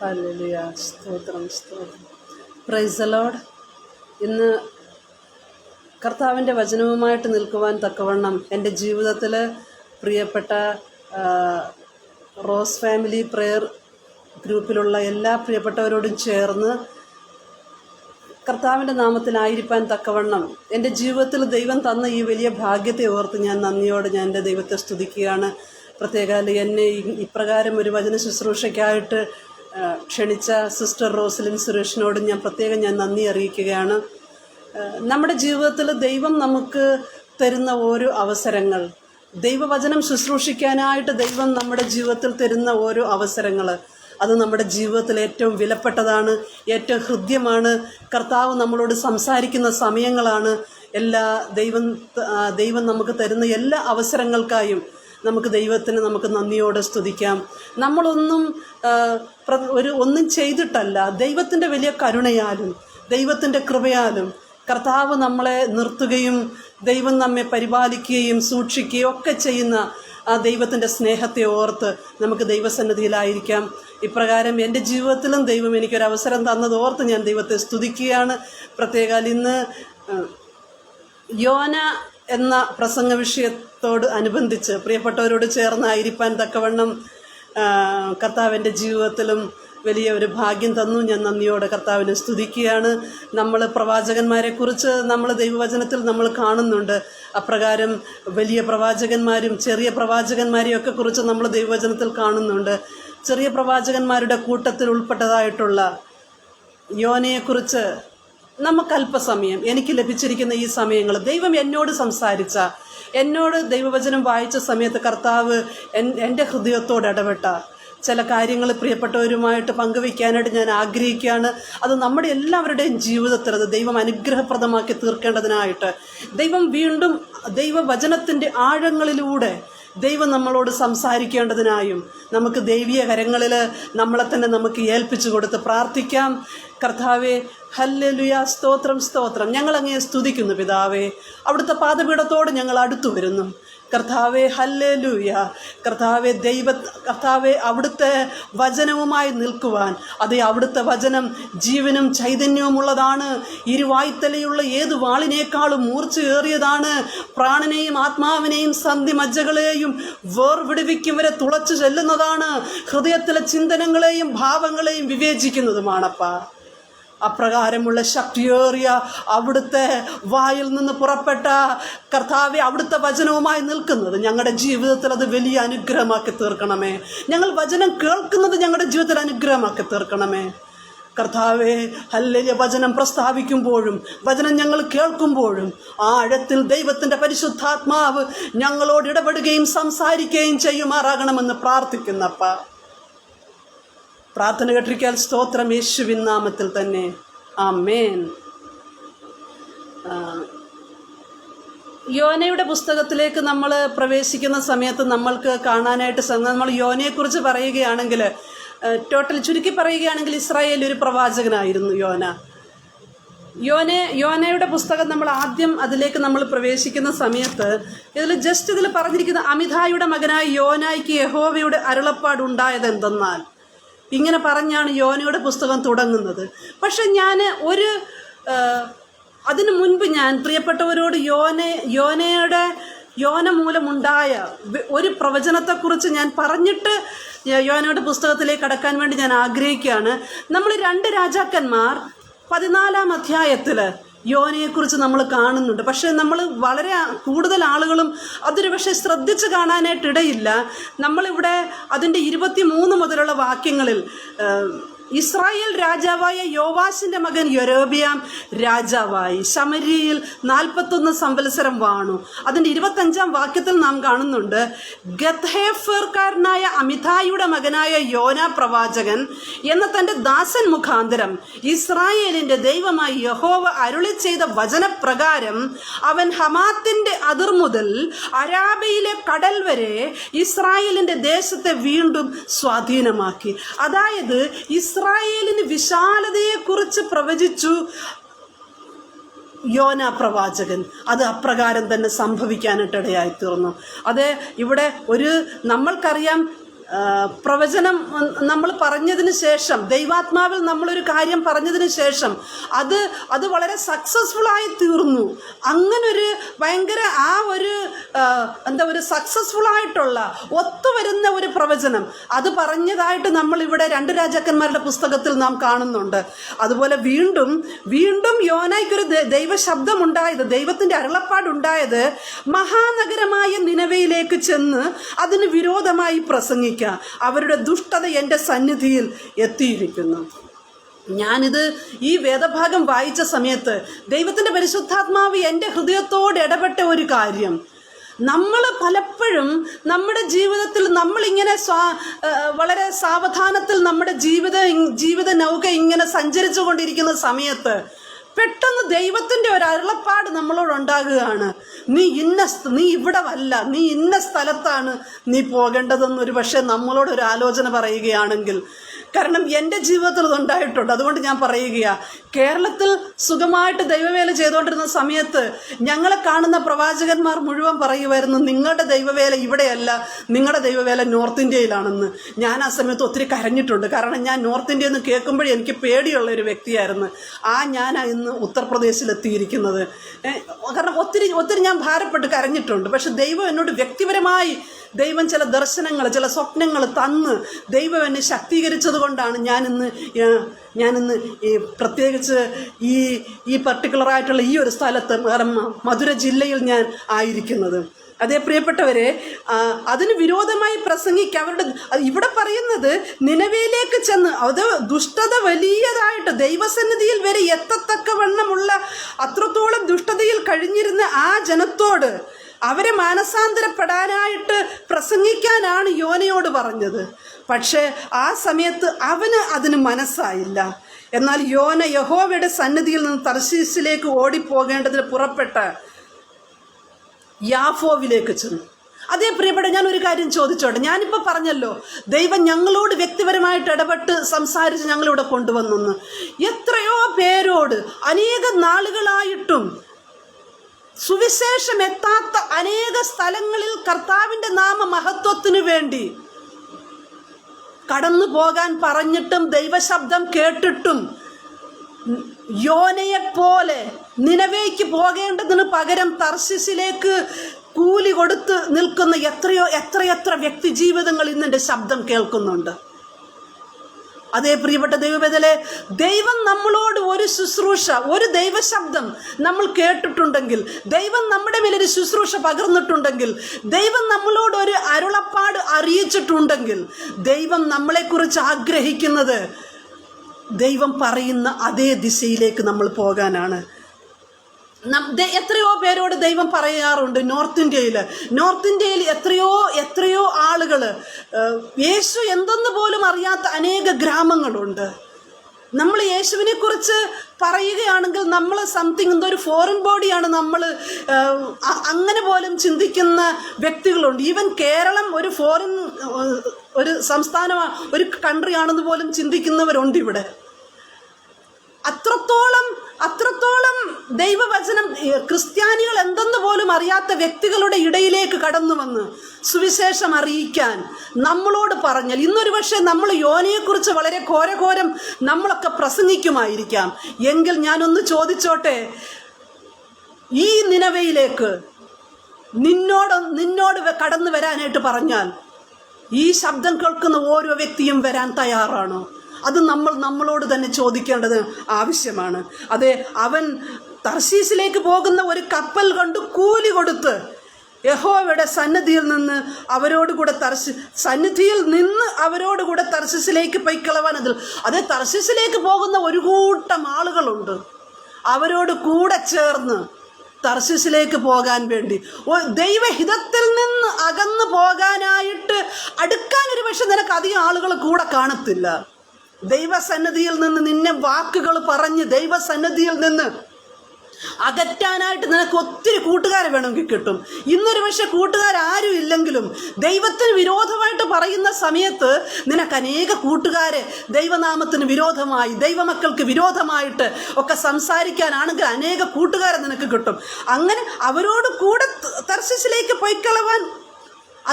Hallelujah. സ്തോത്രം സ്തോത്രം. Praise the Lord. ഇന്ന് കർത്താവിൻ്റെ വചനവുമായിട്ട് നിൽക്കുവാൻ തക്കവണ്ണം എൻ്റെ ജീവിതത്തിൽ പ്രിയപ്പെട്ട റോസ് ഫാമിലി പ്രെയർ ഗ്രൂപ്പിലുള്ള എല്ലാ പ്രിയപ്പെട്ടവരോടും ചേർന്ന് കർത്താവിൻ്റെ നാമത്തിലായിരിക്കാൻ തക്കവണ്ണം എൻ്റെ ജീവിതത്തിൽ ദൈവം തന്ന ഈ വലിയ ഭാഗ്യത്തെ ഓർത്ത് ഞാൻ നന്ദിയോടെ ഞാൻ എൻ്റെ ദൈവത്തെ സ്തുതിക്കുകയാണ്. പ്രത്യേകാൽ എന്നെ ഇപ്രകാരം ഒരു വചന ശുശ്രൂഷയ്ക്കായിട്ട് ക്ഷണിച്ച സിസ്റ്റർ റോസലിൻ സുരേഷിനോട് ഞാൻ പ്രത്യേകം നന്ദി അറിയിക്കുകയാണ്. നമ്മുടെ ജീവിതത്തിൽ ദൈവം നമുക്ക് തരുന്ന ഓരോ അവസരങ്ങൾ, ദൈവവചനം ശുശ്രൂഷിക്കാനായിട്ട് ദൈവം നമ്മുടെ ജീവിതത്തിൽ തരുന്ന ഓരോ അവസരങ്ങൾ, അത് നമ്മുടെ ജീവിതത്തിൽ ഏറ്റവും വിലപ്പെട്ടതാണ്, ഏറ്റവും ഹൃദ്യമാണ്. കർത്താവ് നമ്മളോട് സംസാരിക്കുന്ന സമയങ്ങളാണ്. ദൈവം നമുക്ക് തരുന്ന എല്ലാ അവസരങ്ങൾക്കായും നമുക്ക് നന്ദിയോടെ സ്തുതിക്കാം. നമ്മളൊന്നും ഒന്നും ചെയ്തിട്ടല്ല, ദൈവത്തിൻ്റെ വലിയ കരുണയാലും ദൈവത്തിൻ്റെ കൃപയാലും കർത്താവ് നമ്മളെ നിർത്തുകയും ദൈവം നമ്മെ പരിപാലിക്കുകയും സൂക്ഷിക്കുകയും ഒക്കെ ചെയ്യുന്ന ആ ദൈവത്തിൻ്റെ സ്നേഹത്തെ ഓർത്ത് നമുക്ക് ദൈവസന്നിധിയിലായിരിക്കാം. ഇപ്രകാരം എൻ്റെ ജീവിതത്തിലും ദൈവം എനിക്കൊരവസരം തന്നത് ഓർത്ത് ഞാൻ ദൈവത്തെ സ്തുതിക്കുകയാണ്. പ്രത്യേകാൽ ഇന്ന് യോന എന്ന പ്രസംഗ വിഷയത്തോട് അനുബന്ധിച്ച് പ്രിയപ്പെട്ടവരോട് ചേർന്നായിരിക്കാൻ തക്കവണ്ണം കർത്താവിൻ്റെ ജീവിതത്തിലും വലിയ ഒരു ഭാഗ്യം തന്നു. ഞാൻ നന്ദിയോടെ കർത്താവിനെ സ്തുതിക്കുകയാണ്. നമ്മൾ പ്രവാചകന്മാരെക്കുറിച്ച് നമ്മൾ ദൈവവചനത്തിൽ നമ്മൾ കാണുന്നുണ്ട്. അപ്രകാരം വലിയ പ്രവാചകന്മാരും ചെറിയ പ്രവാചകന്മാരെയും ഒക്കെ കുറിച്ച് നമ്മൾ ദൈവവചനത്തിൽ കാണുന്നുണ്ട്. ചെറിയ പ്രവാചകന്മാരുടെ കൂട്ടത്തിൽ ഉൾപ്പെട്ടതായിട്ടുള്ള യോനയെക്കുറിച്ച് നമുക്കല്പസമയം, എനിക്ക് ലഭിച്ചിരിക്കുന്ന ഈ സമയങ്ങൾ ദൈവം എന്നോട് സംസാരിച്ച, എന്നോട് ദൈവവചനം വായിച്ച സമയത്ത് കർത്താവ് എൻ്റെ ഹൃദയത്തോട് ഇടപെട്ട ചില കാര്യങ്ങൾ പ്രിയപ്പെട്ടവരുമായിട്ട് പങ്കുവയ്ക്കാനായിട്ട് ഞാൻ ആഗ്രഹിക്കുകയാണ്. അത് നമ്മുടെ എല്ലാവരുടെയും ജീവിതത്തിൽ അത് ദൈവം അനുഗ്രഹപ്രദമാക്കി തീർക്കേണ്ടതിനായിട്ട് ദൈവം വീണ്ടും ദൈവവചനത്തിൻ്റെ ആഴങ്ങളിലൂടെ ദൈവം നമ്മളോട് സംസാരിക്കേണ്ടതിനായും നമുക്ക് ദൈവീയ കരങ്ങളിൽ നമ്മളെ തന്നെ നമുക്ക് ഏൽപ്പിച്ചു കൊടുത്ത് പ്രാർത്ഥിക്കാം. കർത്താവേ, ഹല്ലേലൂയ, സ്തോത്രം സ്തോത്രം. ഞങ്ങൾ അങ്ങയെ സ്തുതിക്കുന്നു പിതാവേ. അവിടുത്തെ പാദപീഠത്തോട് ഞങ്ങൾ അടുത്തു വരുന്നു കർത്താവേ. ഹല്ലേലൂയ. കർത്താവേ, അവിടുത്തെ വചനവുമായി നിൽക്കുവാൻ, അതെ, അവിടുത്തെ വചനം ജീവനും ചൈതന്യവുമുള്ളതാണ്. ഇരുവായ്ത്തലയുള്ള ഏത് വാളിനേക്കാളും മൂർച്ചയേറിയതാണ്. പ്രാണനെയും ആത്മാവിനെയും സന്ധിമജ്ജകളെയും വേർവിടുവിക്കും വരെ തുളച്ചു ചെല്ലുന്നതാണ്. ഹൃദയത്തിലെ ചിന്തനങ്ങളെയും ഭാവങ്ങളെയും വിവേചിക്കുന്നതുമാണപ്പാ. അപ്രകാരമുള്ള ശക്തിയേറിയ അവിടുത്തെ വായിൽ നിന്ന് പുറപ്പെട്ട കർത്താവെ, അവിടുത്തെ വചനവുമായി നിൽക്കുന്നത് ഞങ്ങളുടെ ജീവിതത്തിൽ അത് വലിയ അനുഗ്രഹമാക്കി തീർക്കണമേ. ഞങ്ങൾ വചനം കേൾക്കുന്നത് ഞങ്ങളുടെ ജീവിതത്തിൽ അനുഗ്രഹമാക്കി തീർക്കണമേ കർത്താവെ. ഹല്ലേലൂയ. വചനം പ്രസ്താവിക്കുമ്പോഴും വചനം ഞങ്ങൾ കേൾക്കുമ്പോഴും ആഴത്തിൽ ദൈവത്തിൻ്റെ പരിശുദ്ധാത്മാവ് ഞങ്ങളോട് ഇടപെടുകയും സംസാരിക്കുകയും ചെയ്യുമാറാകണമെന്ന് പ്രാർത്ഥിക്കുന്നപ്പ. പ്രാർത്ഥന കേട്ടിരിക്കാൻ സ്തോത്രം, യേശുവിൻ നാമത്തിൽ തന്നെ, ആമേൻ. യോനയുടെ പുസ്തകത്തിലേക്ക് നമ്മൾ പ്രവേശിക്കുന്ന സമയത്ത് നമ്മൾക്ക് കാണാനായിട്ട് നമ്മൾ യോനയെക്കുറിച്ച് പറയുകയാണെങ്കിൽ, ചുരുക്കി പറയുകയാണെങ്കിൽ, ഇസ്രായേൽ ഒരു പ്രവാചകനായിരുന്നു യോനയുടെ പുസ്തകം നമ്മൾ ആദ്യം അതിലേക്ക് നമ്മൾ പ്രവേശിക്കുന്ന സമയത്ത് ഇതിൽ പറഞ്ഞിരിക്കുന്ന അമിതായുടെ മകനായ യോനായ്ക്ക് യഹോവയുടെ അരുളപ്പാടുണ്ടായത് എന്തെന്നാൽ, ഇങ്ങനെ പറഞ്ഞാണ് യോനയുടെ പുസ്തകം തുടങ്ങുന്നത്. പക്ഷെ അതിനു മുൻപ് ഞാൻ പ്രിയപ്പെട്ടവരോട് യോന മൂലമുണ്ടായ ഒരു പ്രവചനത്തെക്കുറിച്ച് ഞാൻ പറഞ്ഞിട്ട് യോനയുടെ പുസ്തകത്തിലേക്ക് കടക്കാൻ വേണ്ടി ഞാൻ ആഗ്രഹിക്കുകയാണ്. നമ്മൾ 2 രാജാക്കന്മാർ 14-ാം അധ്യായത്തിൽ യോനയെക്കുറിച്ച് നമ്മൾ കാണുന്നുണ്ട്. പക്ഷേ നമ്മൾ വളരെ കൂടുതൽ ആളുകളും അതൊരു പക്ഷേ ശ്രദ്ധിച്ച് കാണാനായിട്ടിടയില്ല. നമ്മളിവിടെ അതിൻ്റെ 23 മുതലുള്ള വാക്യങ്ങളിൽ ഇസ്രായേൽ രാജാവായ യോവാശിൻ്റെ മകൻ യൊരോബിയാം രാജാവായി ശമര്യയിൽ 41 സംവത്സരം വാണു. അതിൻ്റെ 25-ാം വാക്യത്തിൽ നാം കാണുന്നുണ്ട്, ഗത്ഹേഫർക്കാരനായ അമിതായുടെ മകനായ യോന പ്രവാചകൻ എന്ന തൻ്റെ ദാസൻ മുഖാന്തരം ഇസ്രായേലിൻ്റെ ദൈവമായ യഹോവ അരുളി ചെയ്ത വചനപ്രകാരം അവൻ ഹമാത്തിൻ്റെ അതിർ മുതൽ അരാബയിലെ കടൽ വരെ ഇസ്രായേലിൻ്റെ ദേശത്തെ വീണ്ടും സ്വാധീനമാക്കി. അതായത് ഇസ്രായേലിന് വിശാലതയെക്കുറിച്ച് പ്രവചിച്ചു യോന പ്രവാചകൻ. അത് അപ്രകാരം തന്നെ സംഭവിക്കാനായിട്ടിടയായി തീർന്നു. അത് ഇവിടെ നമ്മൾക്കറിയാം, പ്രവചനം നമ്മൾ പറഞ്ഞതിന് ശേഷം, ദൈവാത്മാവിൽ നമ്മളൊരു കാര്യം പറഞ്ഞതിന് ശേഷം അത് വളരെ സക്സസ്ഫുള്ളായി തീർന്നു. അങ്ങനൊരു ഭയങ്കര ഒരു സക്സസ്ഫുള്ളായിട്ടുള്ള ഒത്തുവരുന്ന ഒരു പ്രവചനം അത് പറഞ്ഞതായിട്ട് നമ്മളിവിടെ 2 രാജാക്കന്മാരുടെ പുസ്തകത്തിൽ നാം കാണുന്നുണ്ട്. അതുപോലെ വീണ്ടും യോനായ്ക്കൊരു ദൈവശബ്ദമുണ്ടായത്, ദൈവത്തിൻ്റെ അരുളപ്പാടുണ്ടായത്, മഹാനഗരമായ നിനവയിലേക്ക് ചെന്ന് അതിന് വിരോധമായി പ്രസംഗിക്കുക, അവരുടെ ദുഷ്ടത എൻ്റെ സന്നിധിയിൽ എത്തിയിരിക്കുന്നു. ഞാനിത് ഈ വേദഭാഗം വായിച്ച സമയത്ത് ദൈവത്തിൻ്റെ പരിശുദ്ധാത്മാവ് എൻ്റെ ഹൃദയത്തോട് ഇടപെട്ട ഒരു കാര്യം, നമ്മൾ പലപ്പോഴും നമ്മുടെ ജീവിതത്തിൽ നമ്മളിങ്ങനെ വളരെ സാവധാനത്തിൽ നമ്മുടെ ജീവിത നൗക ഇങ്ങനെ സഞ്ചരിച്ചു കൊണ്ടിരിക്കുന്ന സമയത്ത് പെട്ടെന്ന് ദൈവത്തിൻ്റെ ഒരു അരുളപ്പാട് നമ്മളോടുണ്ടാകുകയാണ്. നീ ഇവിടെ വല്ല, നീ ഇന്ന സ്ഥലത്താണ് നീ പോകേണ്ടതെന്നൊരു പക്ഷേ നമ്മളോടൊരു ആലോചന പറയുകയാണെങ്കിൽ, കാരണം എൻ്റെ ജീവിതത്തിൽ ഇതുണ്ടായിട്ടുണ്ട്. അതുകൊണ്ട് ഞാൻ പറയുകയാണ്, കേരളത്തിൽ സുഖമായിട്ട് ദൈവവേല ചെയ്തുകൊണ്ടിരുന്ന സമയത്ത് ഞങ്ങളെ കാണുന്ന പ്രവാചകന്മാർ മുഴുവൻ പറയുമായിരുന്നു, നിങ്ങളുടെ ദൈവവേല ഇവിടെയല്ല, നിങ്ങളുടെ ദൈവവേല നോർത്ത് ഇന്ത്യയിലാണെന്ന്. ഞാൻ ആ സമയത്ത് ഒത്തിരി കരഞ്ഞിട്ടുണ്ട്. കാരണം ഞാൻ നോർത്ത് ഇന്ത്യയിൽ നിന്ന് കേൾക്കുമ്പോഴേ എനിക്ക് പേടിയുള്ള ഒരു വ്യക്തിയായിരുന്നു. ഞാൻ ഇന്ന് ഉത്തർപ്രദേശിലെത്തിയിരിക്കുന്നത്. കാരണം ഒത്തിരി ഞാൻ ഭാരപ്പെട്ട് കരഞ്ഞിട്ടുണ്ട്. പക്ഷെ ദൈവം എന്നോട് വ്യക്തിപരമായി ദൈവം ചില ദർശനങ്ങൾ, ചില സ്വപ്നങ്ങൾ തന്ന് ദൈവം എന്നെ ശക്തീകരിച്ചത് കൊണ്ടാണ് ഞാനിന്ന് പ്രത്യേകിച്ച് ഈ പർട്ടിക്കുലറായിട്ടുള്ള ഈ ഒരു സ്ഥലത്ത്, മധുര ജില്ലയിൽ ഞാൻ ആയിരിക്കുന്നത്. അതേ പ്രിയപ്പെട്ടവരെ, അതിന് വിരോധമായി പ്രസംഗിക്കുക. ഇവിടെ പറയുന്നത് നിനവയിലേക്ക് ചെന്ന്, അത് ദുഷ്ടത വലിയതായിട്ട് ദൈവസന്നിധിയിൽ വരെ എത്തത്തക്കവണ്ണമുള്ള അത്രത്തോളം ദുഷ്ടതയിൽ കഴിഞ്ഞിരുന്ന ആ ജനത്തോട് അവരെ മാനസാന്തരപ്പെടാനായിട്ട് പ്രസംഗിക്കാനാണ് യോനയോട് പറഞ്ഞത്. പക്ഷേ ആ സമയത്ത് അതിന് മനസ്സായില്ല. എന്നാൽ യോന യഹോവയുടെ സന്നിധിയിൽ നിന്ന് തർശീസിലേക്ക് ഓടിപ്പോകേണ്ടതിന് പുറപ്പെട്ട് യാഫോവിലേക്ക് ചെന്നു. അതേ പ്രിയപ്പെട്ട, ഞാനൊരു കാര്യം ചോദിച്ചോട്ടെ. ഞാനിപ്പോൾ പറഞ്ഞല്ലോ, ദൈവം ഞങ്ങളോട് വ്യക്തിപരമായിട്ട് ഇടപെട്ട് സംസാരിച്ച് ഞങ്ങളിവിടെ കൊണ്ടുവന്നു. എത്രയോ പേരോട് അനേക നാളുകളായിട്ടും സുവിശേഷം എത്താത്ത അനേക സ്ഥലങ്ങളിൽ കർത്താവിൻ്റെ നാമ മഹത്വത്തിനു വേണ്ടി കടന്നു പോകാൻ പറഞ്ഞിട്ടും ദൈവശബ്ദം കേട്ടിട്ടും യോനയെപ്പോലെ നിനവേയ്ക്ക് പോകേണ്ടതിന് പകരം തർശീസിലേക്ക് കൂലി കൊടുത്ത് നിൽക്കുന്ന എത്രയെത്ര വ്യക്തി ജീവിതങ്ങൾ ഇന്നെൻ്റെ ശബ്ദം കേൾക്കുന്നുണ്ട്. അതേ പ്രിയപ്പെട്ട ദൈവവേദലെ, ദൈവം നമ്മളോട് ഒരു ശുശ്രൂഷ, ഒരു ദൈവശബ്ദം നമ്മൾ കേട്ടിട്ടുണ്ടെങ്കിൽ, ദൈവം നമ്മുടെ മേലൊരു ശുശ്രൂഷ പകർന്നിട്ടുണ്ടെങ്കിൽ, ദൈവം നമ്മളോട് ഒരു അരുളപ്പാട് അറിയിച്ചിട്ടുണ്ടെങ്കിൽ, ദൈവം നമ്മളെക്കുറിച്ച് ആഗ്രഹിക്കുന്നത് ദൈവം പറയുന്ന അതേ ദിശയിലേക്ക് നമ്മൾ പോകാനാണ്. എത്രയോ പേരോട് ദൈവം പറയാറുണ്ട്. നോർത്ത് ഇന്ത്യയിൽ എത്രയോ ആളുകൾ യേശു എന്തെന്ന് പോലും അറിയാത്ത അനേക ഗ്രാമങ്ങളുണ്ട്. നമ്മൾ യേശുവിനെ കുറിച്ച് പറയുകയാണെങ്കിൽ നമ്മൾ എന്തോ ഫോറിൻ ബോഡിയാണ് നമ്മൾ, അങ്ങനെ പോലും ചിന്തിക്കുന്ന വ്യക്തികളുണ്ട്. ഈവൻ കേരളം ഒരു സംസ്ഥാനമാണ്, ഒരു കൺട്രിയാണെന്ന് പോലും ചിന്തിക്കുന്നവരുണ്ട് ഇവിടെ. അത്രത്തോളം ദൈവവചനം ക്രിസ്ത്യാനികൾ എന്തെന്ന് പോലും അറിയാത്ത വ്യക്തികളുടെ ഇടയിലേക്ക് കടന്നു വന്ന് സുവിശേഷം അറിയിക്കാൻ നമ്മളോട് പറഞ്ഞാൽ, ഇന്നൊരു പക്ഷേ നമ്മൾ യോനയെക്കുറിച്ച് വളരെ ഘോരഘോരം നമ്മളൊക്കെ പ്രസംഗിക്കുമായിരിക്കാം. എങ്കിൽ ഞാനൊന്ന് ചോദിച്ചോട്ടെ, ഈ നിനവയിലേക്ക് നിന്നോട് കടന്നു വരാനായിട്ട് പറഞ്ഞാൽ ഈ ശബ്ദം കേൾക്കുന്ന ഓരോ വ്യക്തിയും വരാൻ തയ്യാറാണോ? അത് നമ്മളോട് തന്നെ ചോദിക്കേണ്ടത് ആവശ്യമാണ്. അതെ, അവൻ തർശീസിലേക്ക് പോകുന്ന ഒരു കപ്പൽ കൊണ്ട് കൂലി കൊടുത്ത് യഹോവയുടെ സന്നിധിയിൽ നിന്ന് അവരോടുകൂടെ തർശീസിലേക്ക് പൊയ്ക്കളവാൻ. അതേ, തർശീസിലേക്ക് പോകുന്ന ഒരു കൂട്ടം ആളുകളുണ്ട്. അവരോട് കൂടെ ചേർന്ന് തർശീസിലേക്ക് പോകാൻ വേണ്ടി, ദൈവഹിതത്തിൽ നിന്ന് അകന്നു പോകാനായിട്ട് അടുക്കാൻ ഒരു പക്ഷെ നിനക്ക് അധികം ആളുകൾ കൂടെ കാണത്തില്ല. ദൈവസന്നിധിയിൽ നിന്ന് നിന്നെ വാക്കുകൾ പറഞ്ഞ് ദൈവസന്നിധിയിൽ നിന്ന് അകറ്റാനായിട്ട് നിനക്ക് ഒത്തിരി കൂട്ടുകാരെ വേണമെങ്കിൽ കിട്ടും. ഇന്നൊരു പക്ഷെ കൂട്ടുകാരും ഇല്ലെങ്കിലും ദൈവത്തിന് വിരോധമായിട്ട് പറയുന്ന സമയത്ത് നിനക്ക് അനേക കൂട്ടുകാരെ ദൈവനാമത്തിന് വിരോധമായി, ദൈവമക്കൾക്ക് വിരോധമായിട്ട് ഒക്കെ സംസാരിക്കാനാണെങ്കിൽ അനേക കൂട്ടുകാരെ നിനക്ക് കിട്ടും. അങ്ങനെ അവരോട് കൂടെ തർശീസിലേക്ക് പൊയ്ക്കളവാൻ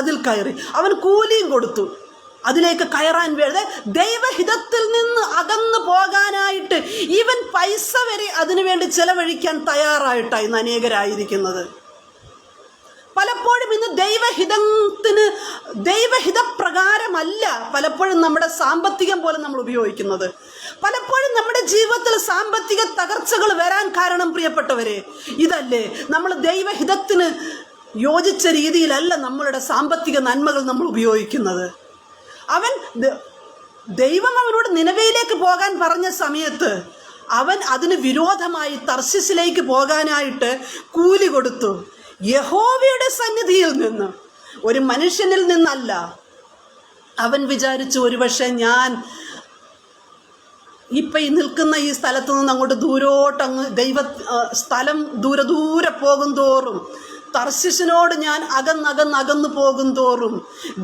അതിൽ കയറി. അവൻ കൂലിയും കൊടുത്തു. അതിലേക്ക് കയറാൻ വേണ്ടി ദൈവഹിതത്തിൽ നിന്ന് അകന്നു പോകാനായിട്ട് ഈവൻ പൈസ വരെ അതിനുവേണ്ടി ചെലവഴിക്കാൻ തയ്യാറായിട്ടാണ് ഇന്ന് അനേകരായിരിക്കുന്നത്. പലപ്പോഴും ഇന്ന് ദൈവഹിതപ്രകാരമല്ല പലപ്പോഴും നമ്മുടെ സാമ്പത്തികം പോലെ നമ്മൾ ഉപയോഗിക്കുന്നത്. പലപ്പോഴും നമ്മുടെ ജീവിതത്തിൽ സാമ്പത്തിക തകർച്ചകൾ വരാൻ കാരണം പ്രിയപ്പെട്ടവരെ ഇതല്ലേ, നമ്മൾ ദൈവഹിതത്തിന് യോജിച്ച രീതിയിലല്ല നമ്മളുടെ സാമ്പത്തിക നന്മകൾ നമ്മൾ ഉപയോഗിക്കുന്നത്. ദൈവം അവനോട് നിനവയിലേക്ക് പോകാൻ പറഞ്ഞ സമയത്ത് അവൻ അതിന് വിരോധമായി തർശീശിലേക്ക് പോകാനായിട്ട് കൂലി കൊടുത്തു. യഹോവയുടെ സന്നിധിയിൽ നിന്ന്, ഒരു മനുഷ്യനിൽ നിന്നല്ല. അവൻ വിചാരിച്ചു ഒരുപക്ഷെ ഞാൻ ഇപ്പം ഈ നിൽക്കുന്ന ഈ സ്ഥലത്ത് നിന്ന് അങ്ങോട്ട് ദൂരോട്ടങ്ങ് സ്ഥലം ദൂരെ പോകും തോറും, തർശീശിനോട് ഞാൻ അകന്നു പോകും തോറും,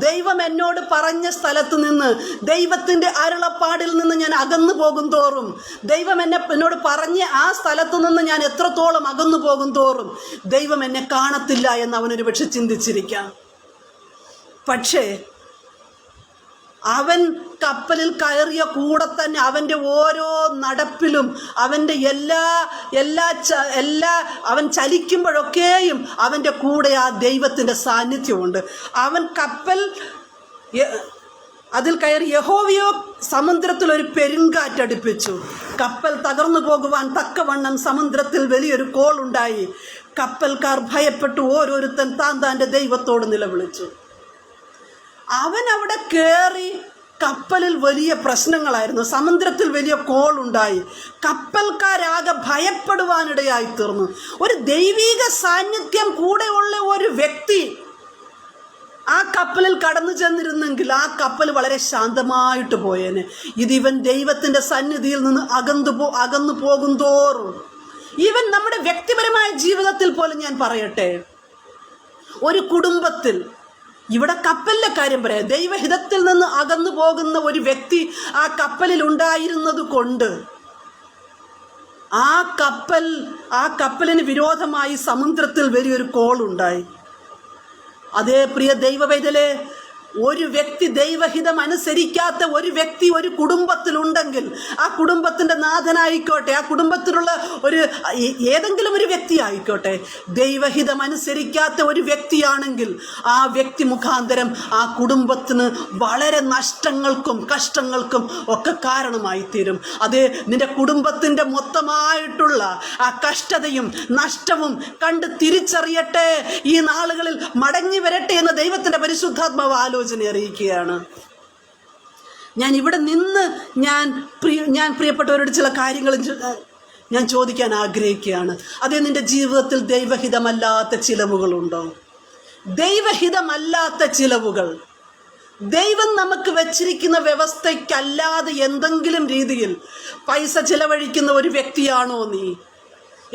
ദൈവം എന്നോട് പറഞ്ഞ സ്ഥലത്ത് നിന്ന്, ദൈവത്തിൻ്റെ അരുളപ്പാടിൽ നിന്ന് ഞാൻ അകന്നു പോകും തോറും, ദൈവം എന്നോട് പറഞ്ഞ ആ സ്ഥലത്ത് നിന്ന് ഞാൻ എത്രത്തോളം അകന്നു പോകും തോറും ദൈവം എന്നെ കാണത്തില്ല എന്ന് അവനൊരു പക്ഷെ ചിന്തിച്ചിരിക്കാം. പക്ഷേ അവൻ കപ്പലിൽ കയറിയ കൂടെ തന്നെ അവൻ്റെ ഓരോ നടപ്പിലും അവൻ്റെ അവൻ ചലിക്കുമ്പോഴൊക്കെയും അവൻ്റെ കൂടെ ആ ദൈവത്തിൻ്റെ സാന്നിധ്യമുണ്ട്. അവൻ അതിൽ കയറി യഹോവയോ സമുദ്രത്തിൽ ഒരു പെരുങ്കാറ്റടിപ്പിച്ചു. കപ്പൽ തകർന്നു പോകുവാൻ തക്കവണ്ണം സമുദ്രത്തിൽ വലിയൊരു കോളുണ്ടായി. കപ്പൽക്കാർ ഭയപ്പെട്ടു ഓരോരുത്തൻ താൻ്റെ ദൈവത്തോട് നിലവിളിച്ചു. അവൻ അവിടെ കയറി, കപ്പലിൽ വലിയ പ്രശ്നങ്ങളായിരുന്നു, സമുദ്രത്തിൽ വലിയ കോളുണ്ടായി, കപ്പൽക്കാരാകെ ഭയപ്പെടുവാനിടയായി തീർന്നു. ഒരു ദൈവിക സാന്നിധ്യം കൂടെയുള്ള ഒരു വ്യക്തി ആ കപ്പലിൽ കടന്നു ചെന്നിരുന്നെങ്കിൽ ആ കപ്പൽ വളരെ ശാന്തമായിട്ട് പോയേനെ. ഇതിവൻ ദൈവത്തിൻ്റെ സന്നിധിയിൽ നിന്ന് അകന്നു പോകും തോറും, ഈവൻ നമ്മുടെ വ്യക്തിപരമായ ജീവിതത്തിൽ പോലും ഞാൻ പറയട്ടെ, ഒരു കുടുംബത്തിൽ, ഇവിടെ കപ്പലിലെ കാര്യം പറയാം, ദൈവഹിതത്തിൽ നിന്ന് അകന്നു പോകുന്ന ഒരു വ്യക്തി ആ കപ്പലിൽ ഉണ്ടായിരുന്നത് കൊണ്ട് ആ കപ്പലിന് വിരോധമായി സമുദ്രത്തിൽ വലിയൊരു കോളുണ്ടായി. അതേ പ്രിയ ദൈവവൈതലേ, ഒരു വ്യക്തി ദൈവഹിതം അനുസരിക്കാത്ത ഒരു വ്യക്തി ഒരു കുടുംബത്തിലുണ്ടെങ്കിൽ, ആ കുടുംബത്തിൻ്റെ നാഥനായിക്കോട്ടെ, ആ കുടുംബത്തിലുള്ള ഏതെങ്കിലും ഒരു വ്യക്തി ആയിക്കോട്ടെ, ദൈവഹിതം അനുസരിക്കാത്ത ഒരു വ്യക്തിയാണെങ്കിൽ ആ വ്യക്തി മുഖാന്തരം ആ കുടുംബത്തിന് വളരെ നഷ്ടങ്ങൾക്കും കഷ്ടങ്ങൾക്കും ഒക്കെ കാരണമായി തീരും. അത് നിന്റെ കുടുംബത്തിൻ്റെ മൊത്തമായിട്ടുള്ള ആ കഷ്ടതയും നഷ്ടവും കണ്ട് തിരിച്ചറിയട്ടെ, ഈ നാളുകളിൽ മടങ്ങി വരട്ടെ എന്ന് ദൈവത്തിൻ്റെ പരിശുദ്ധാത്മാവ് ആലോചന അറിയിക്കുകയാണ്. ഞാൻ ഇവിടെ നിന്ന് ഞാൻ പ്രിയപ്പെട്ടവരോട് ചില കാര്യങ്ങൾ ഞാൻ ചോദിക്കാൻ ആഗ്രഹിക്കുകയാണ്. അതേ, നിന്റെ ജീവിതത്തിൽ ദൈവഹിതമല്ലാത്ത ചിലവുകളുണ്ടോ? ദൈവഹിതമല്ലാത്ത ചിലവുകൾ, ദൈവം നമുക്ക് വച്ചിരിക്കുന്ന വ്യവസ്ഥയ്ക്കല്ലാതെ എന്തെങ്കിലും രീതിയിൽ പൈസ ചിലവഴിക്കുന്ന ഒരു വ്യക്തിയാണോ നീ?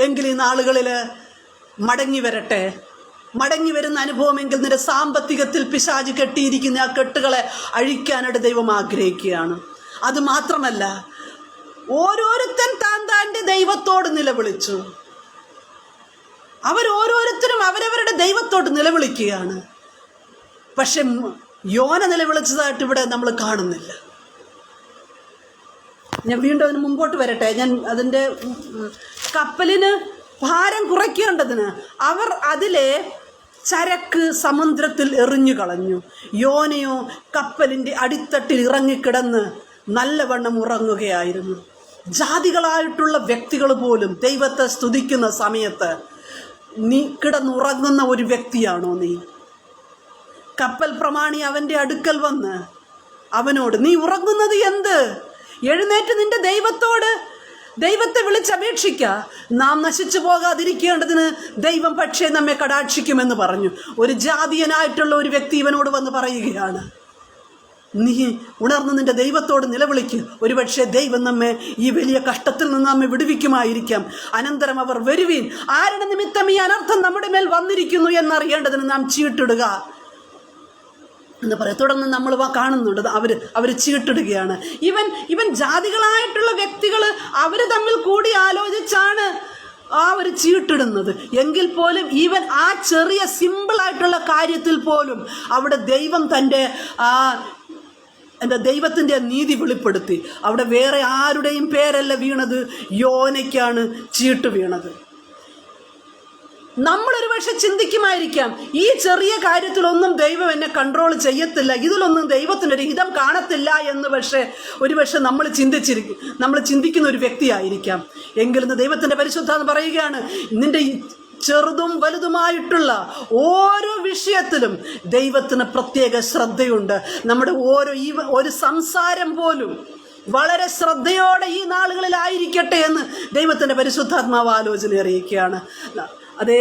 എങ്കിൽ ഈ നാളുകളിൽ മടങ്ങി വരട്ടെ. മടങ്ങി വരുന്ന അനുഭവമെങ്കിൽ നിന്റെ സാമ്പത്തികത്തിൽ പിശാച് കെട്ടിയിരിക്കുന്ന ആ കെട്ടുകളെ അഴിക്കാനായിട്ട് ദൈവം ആഗ്രഹിക്കുകയാണ്. അതുമാത്രമല്ല, ഓരോരുത്തൻ താൻ്റെ ദൈവത്തോട് നിലവിളിച്ചു. അവരോരോരുത്തരും അവരവരുടെ ദൈവത്തോട് നിലവിളിക്കുകയാണ്. പക്ഷെ യോന നിലവിളിച്ചതായിട്ട് ഇവിടെ നമ്മൾ കാണുന്നില്ല. ഞാൻ വീണ്ടും അതിന് മുമ്പോട്ട് വരട്ടെ. ഞാൻ അതിൻ്റെ കപ്പലിന് ഭാരം കുറയ്ക്കേണ്ടതിന് അവർ അതിലെ ചരക്ക് സമുദ്രത്തിൽ എറിഞ്ഞു കളഞ്ഞു. യോനയോ കപ്പലിൻ്റെ അടിത്തട്ടിൽ ഇറങ്ങിക്കിടന്ന് നല്ലവണ്ണം ഉറങ്ങുകയായിരുന്നു. ജാതികളായിട്ടുള്ള വ്യക്തികൾ പോലും ദൈവത്തെ സ്തുതിക്കുന്ന സമയത്ത് നീ കിടന്നുറങ്ങുന്ന ഒരു വ്യക്തിയാണോ നീ? കപ്പൽ പ്രമാണി അവൻ്റെ അടുക്കൽ വന്ന് അവനോട്, നീ ഉറങ്ങുന്നത് എന്ത്? എഴുന്നേറ്റ് നിന്റെ ദൈവത്തെ വിളിച്ചപേക്ഷിക്കുക, നാം നശിച്ചു പോകാതിരിക്കേണ്ടതിന് ദൈവം പക്ഷേ നമ്മെ കടാക്ഷിക്കുമെന്ന് പറഞ്ഞു. ഒരു ജാതീയനായിട്ടുള്ള ഒരു വ്യക്തി ഇവനോട് വന്ന് പറയുകയാണ്, നീ ഉണർന്ന് നിന്റെ ദൈവത്തോട് നിലവിളിക്കുക, ഒരുപക്ഷെ ദൈവം നമ്മെ ഈ വലിയ കഷ്ടത്തിൽ നിന്ന് നമ്മെ വിടുവിക്കുമായിരിക്കാം. അനന്തരം അവർ വരുവീൻ, ആരുടെ നിമിത്തം ഈ അനർത്ഥം നമ്മുടെ മേൽ വന്നിരിക്കുന്നു എന്നറിയേണ്ടതിന് നാം ചീട്ടിടുക എന്ന് പറയാം. തുടർന്ന് നമ്മൾ കാണുന്നുണ്ട് അവർ ചീട്ടിടുകയാണ്. ഇവൻ ജാതികളായിട്ടുള്ള വ്യക്തികൾ അവർ തമ്മിൽ കൂടി ആലോചിച്ചാണ് ഒരു ചീട്ടിടുന്നത്. എങ്കിൽ പോലും ഈവൻ ആ ചെറിയ സിമ്പിളായിട്ടുള്ള കാര്യത്തിൽ പോലും അവിടെ ദൈവം തൻ്റെ എന്താ ദൈവത്തിൻ്റെ നീതി വെളിപ്പെടുത്തി. അവിടെ വേറെ ആരുടെയും പേരല്ല വീണത്, യോനയ്ക്കാണ് ചീട്ട് വീണത്. നമ്മളൊരു പക്ഷെ ചിന്തിക്കുമായിരിക്കാം, ഈ ചെറിയ കാര്യത്തിലൊന്നും ദൈവം എന്നെ കൺട്രോൾ ചെയ്യത്തില്ല, ഇതിലൊന്നും ദൈവത്തിനൊരു ഹിതം കാണത്തില്ല എന്ന് ഒരുപക്ഷെ നമ്മൾ ചിന്തിക്കുന്ന ഒരു വ്യക്തിയായിരിക്കാം. എങ്കിലും ദൈവത്തിൻ്റെ പരിശുദ്ധാത്മ പറയുകയാണ്, നിന്റെ ചെറുതും വലുതുമായിട്ടുള്ള ഓരോ വിഷയത്തിലും ദൈവത്തിന് പ്രത്യേക ശ്രദ്ധയുണ്ട്. നമ്മുടെ ഒരു സംസാരം പോലും വളരെ ശ്രദ്ധയോടെ ഈ നാളുകളിലായിരിക്കട്ടെ എന്ന് ദൈവത്തിൻ്റെ പരിശുദ്ധാത്മാവ് ആലോചന അറിയിക്കുകയാണ്. അതേ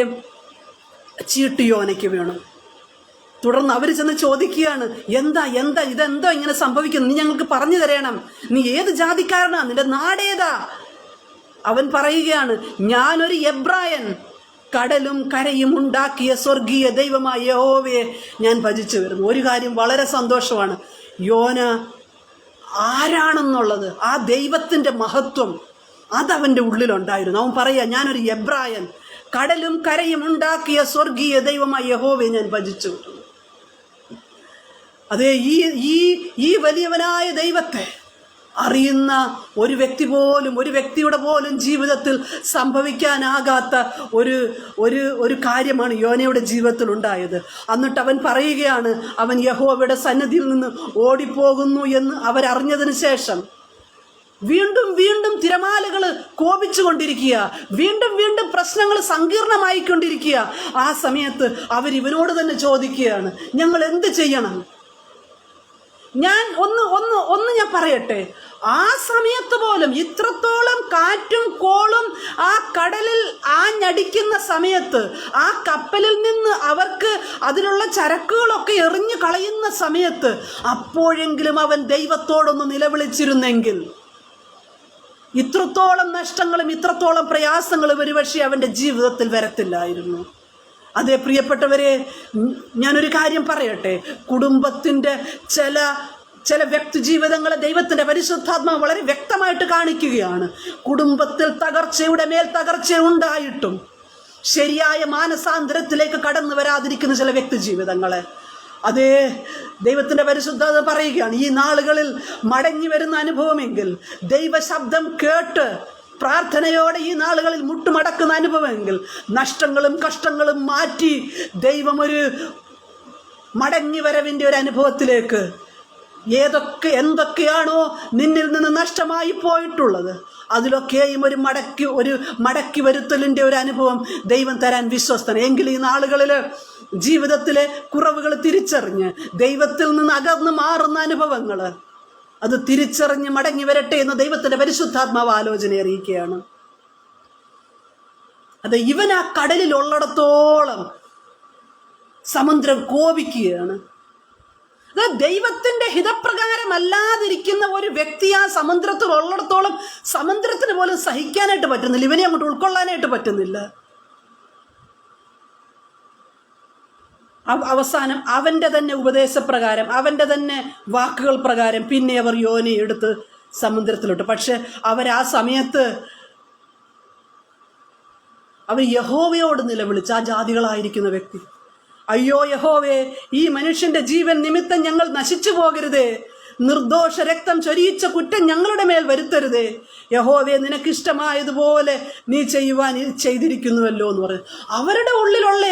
ചീട്ട് യോനയ്ക്ക് വീണു. തുടർന്ന് അവർ ചെന്ന് ചോദിക്കുകയാണ്, ഇതെന്തോ ഇങ്ങനെ സംഭവിക്കുന്നു, നീ ഞങ്ങൾക്ക് പറഞ്ഞു തരണം, നീ ഏത് ജാതിക്കാരനാ, നിന്റെ നാടേതാ? അവൻ പറയുകയാണ്, ഞാനൊരു എബ്രായൻ, കടലും കരയും ഉണ്ടാക്കിയ സ്വർഗീയ ദൈവമായ യഹോവയെ ഞാൻ ഭജിച്ചു വരുന്നു. ഒരു കാര്യം വളരെ സന്തോഷമാണ്, യോന ആരാണെന്നുള്ളത്, ആ ദൈവത്തിൻ്റെ മഹത്വം അതവൻ്റെ ഉള്ളിലുണ്ടായിരുന്നു. അവൻ പറയാ, ഞാനൊരു എബ്രായൻ, കടലും കരയും ഉണ്ടാക്കിയ സ്വർഗീയ ദൈവമായ യഹോവയെ ഞാൻ ഭജിച്ചു. അതേ ഈ വലിയവനായ ദൈവത്തെ അറിയുന്ന ഒരു വ്യക്തിയുടെ പോലും ജീവിതത്തിൽ സംഭവിക്കാനാകാത്ത ഒരു കാര്യമാണ് യോനയുടെ ജീവിതത്തിൽ ഉണ്ടായത്. എന്നിട്ട് അവൻ പറയുകയാണ്, അവൻ യഹോവയുടെ സന്നിധിയിൽ നിന്ന് ഓടിപ്പോകുന്നു എന്ന് അവരറിഞ്ഞതിന് ശേഷം വീണ്ടും വീണ്ടും തിരമാലകൾ കോപിച്ചുകൊണ്ടിരിക്കുക, വീണ്ടും പ്രശ്നങ്ങൾ സങ്കീർണമായിക്കൊണ്ടിരിക്കുക. ആ സമയത്ത് അവരിവനോട് തന്നെ ചോദിക്കുകയാണ്, ഞങ്ങൾ എന്ത് ചെയ്യണം? ഞാൻ ഞാൻ പറയട്ടെ, ആ സമയത്ത് പോലും ഇത്രത്തോളം കാറ്റും കോളും ആ കടലിൽ ആഞ്ഞടിക്കുന്ന സമയത്ത്, ആ കപ്പലിൽ നിന്ന് അവർക്ക് അതിലുള്ള ചരക്കുകളൊക്കെ എറിഞ്ഞു കളയുന്ന സമയത്ത് അപ്പോഴെങ്കിലും അവൻ ദൈവത്തോടൊന്ന് നിലവിളിച്ചിരുന്നെങ്കിൽ ഇത്രത്തോളം നഷ്ടങ്ങളും ഇത്രത്തോളം പ്രയാസങ്ങളും ഒരുപക്ഷെ അവൻ്റെ ജീവിതത്തിൽ വരത്തില്ലായിരുന്നു. അതേ പ്രിയപ്പെട്ടവരെ, ഞാനൊരു കാര്യം പറയട്ടെ, കുടുംബത്തിൻ്റെ ചില വ്യക്തി ജീവിതങ്ങളെ ദൈവത്തിൻ്റെ പരിശുദ്ധാത്മാവ് വളരെ വ്യക്തമായിട്ട് കാണിക്കുകയാണ്. കുടുംബത്തിൽ തകർച്ചയുടെ മേൽ തകർച്ച ഉണ്ടായിട്ടും ശരിയായ മാനസാന്തരത്തിലേക്ക് കടന്നു വരാതിരിക്കുന്ന ചില വ്യക്തി ജീവിതങ്ങളെ അതേ ദൈവത്തിൻ്റെ പരിശുദ്ധത പറയുകയാണ്, ഈ നാളുകളിൽ മടങ്ങി വരുന്ന അനുഭവമെങ്കിൽ, ദൈവശബ്ദം കേട്ട് പ്രാർത്ഥനയോടെ ഈ നാളുകളിൽ മുട്ടുമടക്കുന്ന അനുഭവമെങ്കിൽ, നഷ്ടങ്ങളും കഷ്ടങ്ങളും മാറ്റി ദൈവം ഒരു മടങ്ങി വരവിൻ്റെ ഒരു അനുഭവത്തിലേക്ക് എന്തൊക്കെയാണോ നിന്നിൽ നിന്ന് നഷ്ടമായി പോയിട്ടുള്ളത് അതിലൊക്കെയും ഒരു മടക്കി വരുത്തലിൻ്റെ ഒരു അനുഭവം ദൈവം തരാൻ വിശ്വസ്തൻ. എങ്കിൽ ഈ നാളുകളിൽ ജീവിതത്തിലെ കുറവുകൾ തിരിച്ചറിഞ്ഞ് ദൈവത്തിൽ നിന്ന് അകന്ന് മാറുന്ന അനുഭവങ്ങൾ അത് തിരിച്ചറിഞ്ഞ് മടങ്ങി വരട്ടെ എന്ന് ദൈവത്തിൻ്റെ പരിശുദ്ധാത്മാവ് ആലോചന അറിയിക്കുകയാണ്. അത് ഇവൻ ആ കടലിൽ ഉള്ളിടത്തോളം സമുദ്രം കോപിക്കുകയാണ്. അത് ദൈവത്തിൻ്റെ ഹിതപ്രകാരമല്ലാതിരിക്കുന്ന ഒരു വ്യക്തി ആ സമുദ്രത്തിൽ ഉള്ളിടത്തോളം സമുദ്രത്തിന് പോലും സഹിക്കാനായിട്ട് പറ്റുന്നില്ല, ഇവനെ അങ്ങോട്ട് ഉൾക്കൊള്ളാനായിട്ട് പറ്റുന്നില്ല. അവസാനം അവൻ്റെ തന്നെ ഉപദേശപ്രകാരം, അവൻ്റെ തന്നെ വാക്കുകൾ പ്രകാരം പിന്നെ അവർ യോനയെ എടുത്ത് സമുദ്രത്തിലിട്ടു. പക്ഷെ ആ സമയത്ത് അവർ യഹോവയോട് നിലവിളിച്ച്, ആ ജാതികളായിരിക്കുന്ന വ്യക്തി, അയ്യോ യഹോവേ, ഈ മനുഷ്യന്റെ ജീവൻ നിമിത്തം ഞങ്ങൾ നശിച്ചു പോകരുതേ, നിർദോഷ രക്തം ചൊരിയിച്ച കുറ്റം ഞങ്ങളുടെ മേൽ വരുത്തരുതേ, യഹോവേ നിനക്കിഷ്ടമായതുപോലെ നീ ചെയ്തിരിക്കുന്നുവല്ലോ എന്ന് പറഞ്ഞു. അവരുടെ ഉള്ളിലുള്ള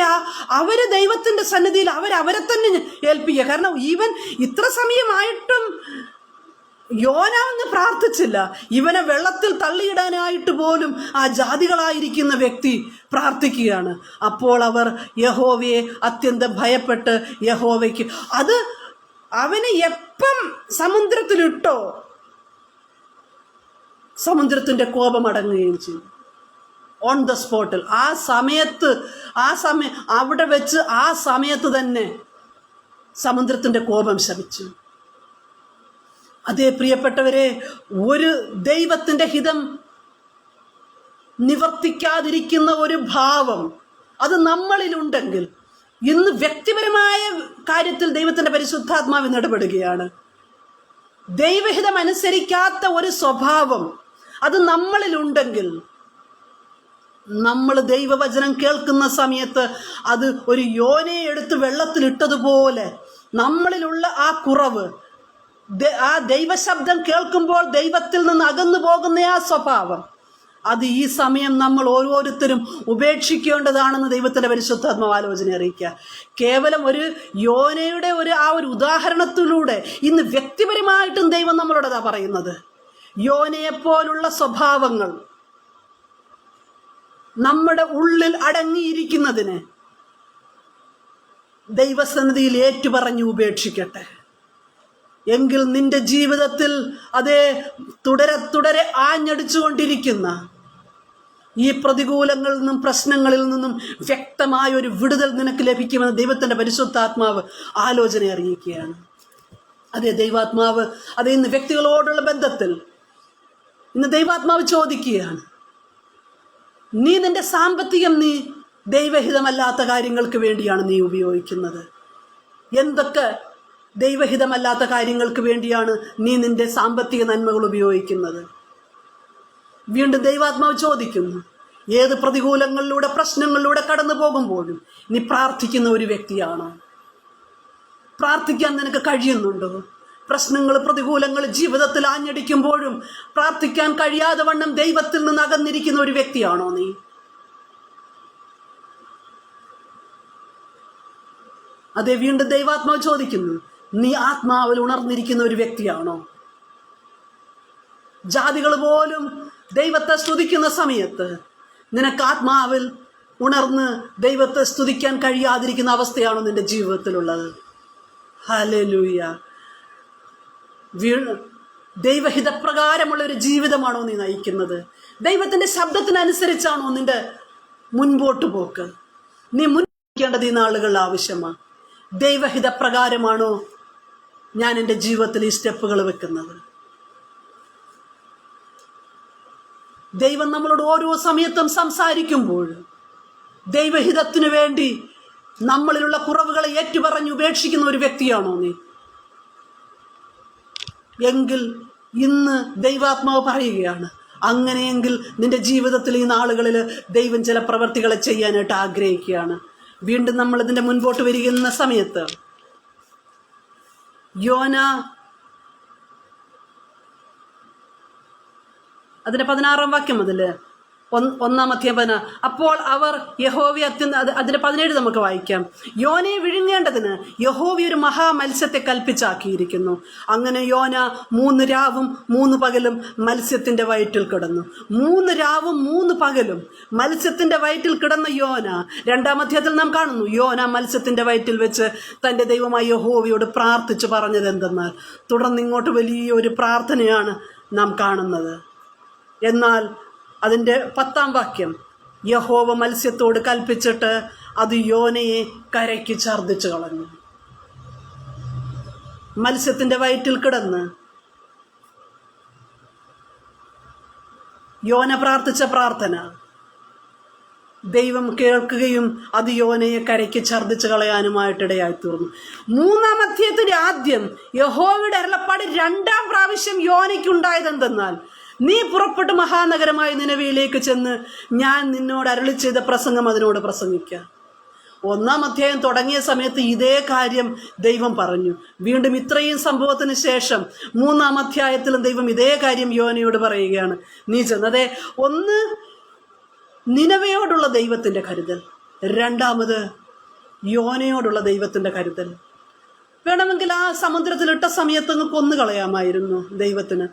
അവര് ദൈവത്തിന്റെ സന്നിധിയിൽ അവരെ തന്നെ ഏൽപ്പിക്കുക. കാരണം ഇവൻ ഇത്ര സമയമായിട്ടും യോന എന്ന് പ്രാർത്ഥിച്ചില്ല, ഇവനെ വെള്ളത്തിൽ തള്ളിയിടാനായിട്ട് പോലും ആ ജാതികളായിരിക്കുന്ന വ്യക്തി പ്രാർത്ഥിക്കുകയാണ്. അപ്പോൾ അവർ യഹോവയെ അത്യന്തം ഭയപ്പെട്ട് യഹോവയ്ക്ക് അവനെ എപ്പം സമുദ്രത്തിലിട്ടോ സമുദ്രത്തിൻ്റെ കോപം അടങ്ങുകയും ചെയ്തു. ഓൺ ദ സ്പോട്ടിൽ അവിടെ വെച്ച് ആ സമയത്ത് തന്നെ സമുദ്രത്തിൻ്റെ കോപം ശമിച്ചു. അതേ പ്രിയപ്പെട്ടവരെ, ഒരു ദൈവത്തിൻ്റെ ഹിതം നിവർത്തിക്കാതിരിക്കുന്ന ഒരു ഭാവം അത് നമ്മളിലുണ്ടെങ്കിൽ, ഇന്ന് വ്യക്തിപരമായ കാര്യത്തിൽ ദൈവത്തിൻ്റെ പരിശുദ്ധാത്മാവ് ഇടപെടുകയാണ്. ദൈവഹിതം അനുസരിക്കാത്ത ഒരു സ്വഭാവം അത് നമ്മളിലുണ്ടെങ്കിൽ, നമ്മൾ ദൈവവചനം കേൾക്കുന്ന സമയത്ത് അത് ഒരു യോനയെ എടുത്ത് വെള്ളത്തിലിട്ടതുപോലെ നമ്മളിലുള്ള ആ കുറവ് ആ ദൈവശബ്ദം കേൾക്കുമ്പോൾ ദൈവത്തിൽ നിന്ന് അകന്നു പോകുന്ന ആ സ്വഭാവം, അത് ഈ സമയം നമ്മൾ ഓരോരുത്തരും ഉപേക്ഷിക്കേണ്ടതാണെന്ന് ദൈവത്തിൻ്റെ പരിശുദ്ധാത്മാവ് ആലോചന അറിയിക്കുക. കേവലം ഒരു യോനയുടെ ആ ഒരു ഉദാഹരണത്തിലൂടെ ഇന്ന് വ്യക്തിപരമായിട്ടും ദൈവം നമ്മളോടതാ പറയുന്നത്. യോനയെപ്പോലുള്ള സ്വഭാവങ്ങൾ നമ്മുടെ ഉള്ളിൽ അടങ്ങിയിരിക്കുന്നതിന് ദൈവസന്നിധിയിൽ ഏറ്റുപറഞ്ഞ് ഉപേക്ഷിക്കട്ടെ. എങ്കിൽ നിന്റെ ജീവിതത്തിൽ അതേ തുടരെ ആഞ്ഞടിച്ചുകൊണ്ടിരിക്കുന്ന ഈ പ്രതികൂലങ്ങളിൽ നിന്നും പ്രശ്നങ്ങളിൽ നിന്നും വ്യക്തമായ ഒരു വിടുതൽ നിനക്ക് ലഭിക്കുമെന്ന് ദൈവത്തിൻ്റെ പരിശുദ്ധാത്മാവ് ആലോചന അറിയിക്കുകയാണ്. അതേ ദൈവാത്മാവ് അതേ ഇന്ന് വ്യക്തികളോടുള്ള ബന്ധത്തിൽ ഇന്ന് ദൈവാത്മാവ് ചോദിക്കുകയാണ്, നീ നിന്റെ സാമ്പത്തികം നീ ദൈവഹിതമല്ലാത്ത കാര്യങ്ങൾക്ക് വേണ്ടിയാണ് നീ ഉപയോഗിക്കുന്നത്. എന്തൊക്കെ ദൈവഹിതമല്ലാത്ത കാര്യങ്ങൾക്ക് വേണ്ടിയാണ് നീ നിന്റെ സാമ്പത്തിക നന്മകൾ ഉപയോഗിക്കുന്നത്? വീണ്ടും ദൈവാത്മാവ് ചോദിക്കുന്നു, ഏത് പ്രതികൂലങ്ങളിലൂടെ പ്രശ്നങ്ങളിലൂടെ കടന്നു പോകുമ്പോഴും നീ പ്രാർത്ഥിക്കുന്ന ഒരു വ്യക്തിയാണോ? പ്രാർത്ഥിക്കാൻ നിനക്ക് കഴിയുന്നുണ്ടോ? പ്രശ്നങ്ങൾ പ്രതികൂലങ്ങൾ ജീവിതത്തിൽ ആഞ്ഞടിക്കുമ്പോഴും പ്രാർത്ഥിക്കാൻ കഴിയാതെ വണ്ണം ദൈവത്തിൽ നിന്ന് അകന്നിരിക്കുന്ന ഒരു വ്യക്തിയാണോ നീ? അതേ വീണ്ടും ദൈവാത്മാവ് ചോദിക്കുന്നു, നീ ആത്മാവിൽ ഉണർന്നിരിക്കുന്ന ഒരു വ്യക്തിയാണോ? ജാതികൾ പോലും ദൈവത്തെ സ്തുതിക്കുന്ന സമയത്ത് നിനക്ക് ആത്മാവിൽ ഉണർന്ന് ദൈവത്തെ സ്തുതിക്കാൻ കഴിയാതിരിക്കുന്ന അവസ്ഥയാണോ നിന്റെ ജീവിതത്തിലുള്ളത്? ഹല്ലേലൂയ. ദൈവഹിതപ്രകാരമുള്ള ഒരു ജീവിതമാണോ നീ നയിക്കുന്നത്? ദൈവത്തിന്റെ ശബ്ദത്തിനനുസരിച്ചാണോ നിന്റെ മുൻപോട്ട് പോക്ക്? നീ മുൻപോക്കേണ്ടത് ഈ നാളുകളിൽ ആവശ്യമാണ്. ദൈവഹിതപ്രകാരമാണോ ഞാൻ എൻ്റെ ജീവിതത്തിൽ ഈ സ്റ്റെപ്പുകൾ വെക്കുന്നത്? ദൈവം നമ്മളോട് ഓരോ സമയത്തും സംസാരിക്കുമ്പോൾ ദൈവഹിതത്തിനു വേണ്ടി നമ്മളിലുള്ള കുറവുകളെ ഏറ്റുപറഞ്ഞ് ഉപേക്ഷിക്കുന്ന ഒരു വ്യക്തിയാണോ നീ? എങ്കിൽ ഇന്ന് ദൈവാത്മാവ് പറയുകയാണ്, അങ്ങനെയെങ്കിൽ നിന്റെ ജീവിതത്തിൽ ഈ നാളുകളിൽ ദൈവം ചില പ്രവർത്തികളെ ചെയ്യാനായിട്ട് ആഗ്രഹിക്കുകയാണ്. വീണ്ടും നമ്മൾ ഇതിൻ്റെ മുൻപോട്ട് വരികയെന്ന സമയത്ത് യോന അതിന്റെ 16-ാം വാക്യം മുതൽ 1-ാം അധ്യായം. അപ്പോൾ അവർ യഹോവയെ അതിന്റെ 17 നമുക്ക് വായിക്കാം. യോനയെ വിഴുങ്ങേണ്ടതിന് യഹോവ ഒരു മഹാമത്സ്യത്തെ കൽപ്പിച്ചാക്കിയിരിക്കുന്നു. അങ്ങനെ യോന 3 രാവും 3 പകലും മത്സ്യത്തിന്റെ വയറ്റിൽ കിടന്നു. 3 രാവും 3 പകലും മത്സ്യത്തിന്റെ വയറ്റിൽ കിടന്ന യോന 2-ാം അധ്യായത്തിൽ നാം കാണുന്നു, യോന മത്സ്യത്തിന്റെ വയറ്റിൽ വെച്ച് തന്റെ ദൈവമായ യഹോവയോട് പ്രാർത്ഥിച്ചു പറഞ്ഞത് എന്തെന്നാൽ, തുടർന്ന് ഇങ്ങോട്ട് വലിയൊരു പ്രാർത്ഥനയാണ് നാം കാണുന്നത്. എന്നാൽ അതിൻ്റെ 10-ാം വാക്യം, യഹോവ മത്സ്യത്തോട് കൽപ്പിച്ചിട്ട് അത് യോനയെ കരയ്ക്ക് ഛർദ്ദിച്ചു കളഞ്ഞു. മത്സ്യത്തിന്റെ വയറ്റിൽ കിടന്ന് യോന പ്രാർത്ഥിച്ച പ്രാർത്ഥന ദൈവം കേൾക്കുകയും അത് യോനയെ കരയ്ക്ക് ഛർദ്ദിച്ചു കളയാനുമായിട്ടിടയായി തീർന്നു. 3-ാം അധ്യായത്തിന്റെ ആദ്യം യഹോവയുടെ അരുളപ്പാട് 2-ാം പ്രാവശ്യം യോനയ്ക്കുണ്ടായത് എന്തെന്നാൽ, നീ പുറപ്പെട്ട് മഹാനഗരമായ നിനവയിലേക്ക് ചെന്ന് ഞാൻ നിന്നോട് അരുളി ചെയ്ത പ്രസംഗം അതിനോട് പ്രസംഗിക്കുക. 1-ാം അധ്യായം തുടങ്ങിയ സമയത്ത് ഇതേ കാര്യം ദൈവം പറഞ്ഞു. വീണ്ടും ഇത്രയും സംഭവത്തിന് ശേഷം 3-ാം അധ്യായത്തിലും ദൈവം ഇതേ കാര്യം യോനയോട് പറയുകയാണ്, നീ ചെന്നതേ. ഒന്ന്, നിനവയോടുള്ള ദൈവത്തിന്റെ കരുതൽ. 2-ാമത് യോനയോടുള്ള ദൈവത്തിന്റെ കരുതൽ. വേണമെങ്കിൽ ആ സമുദ്രത്തിലിട്ട സമയത്തൊന്ന് കൊന്നുകളയാമായിരുന്നു ദൈവത്തിന്.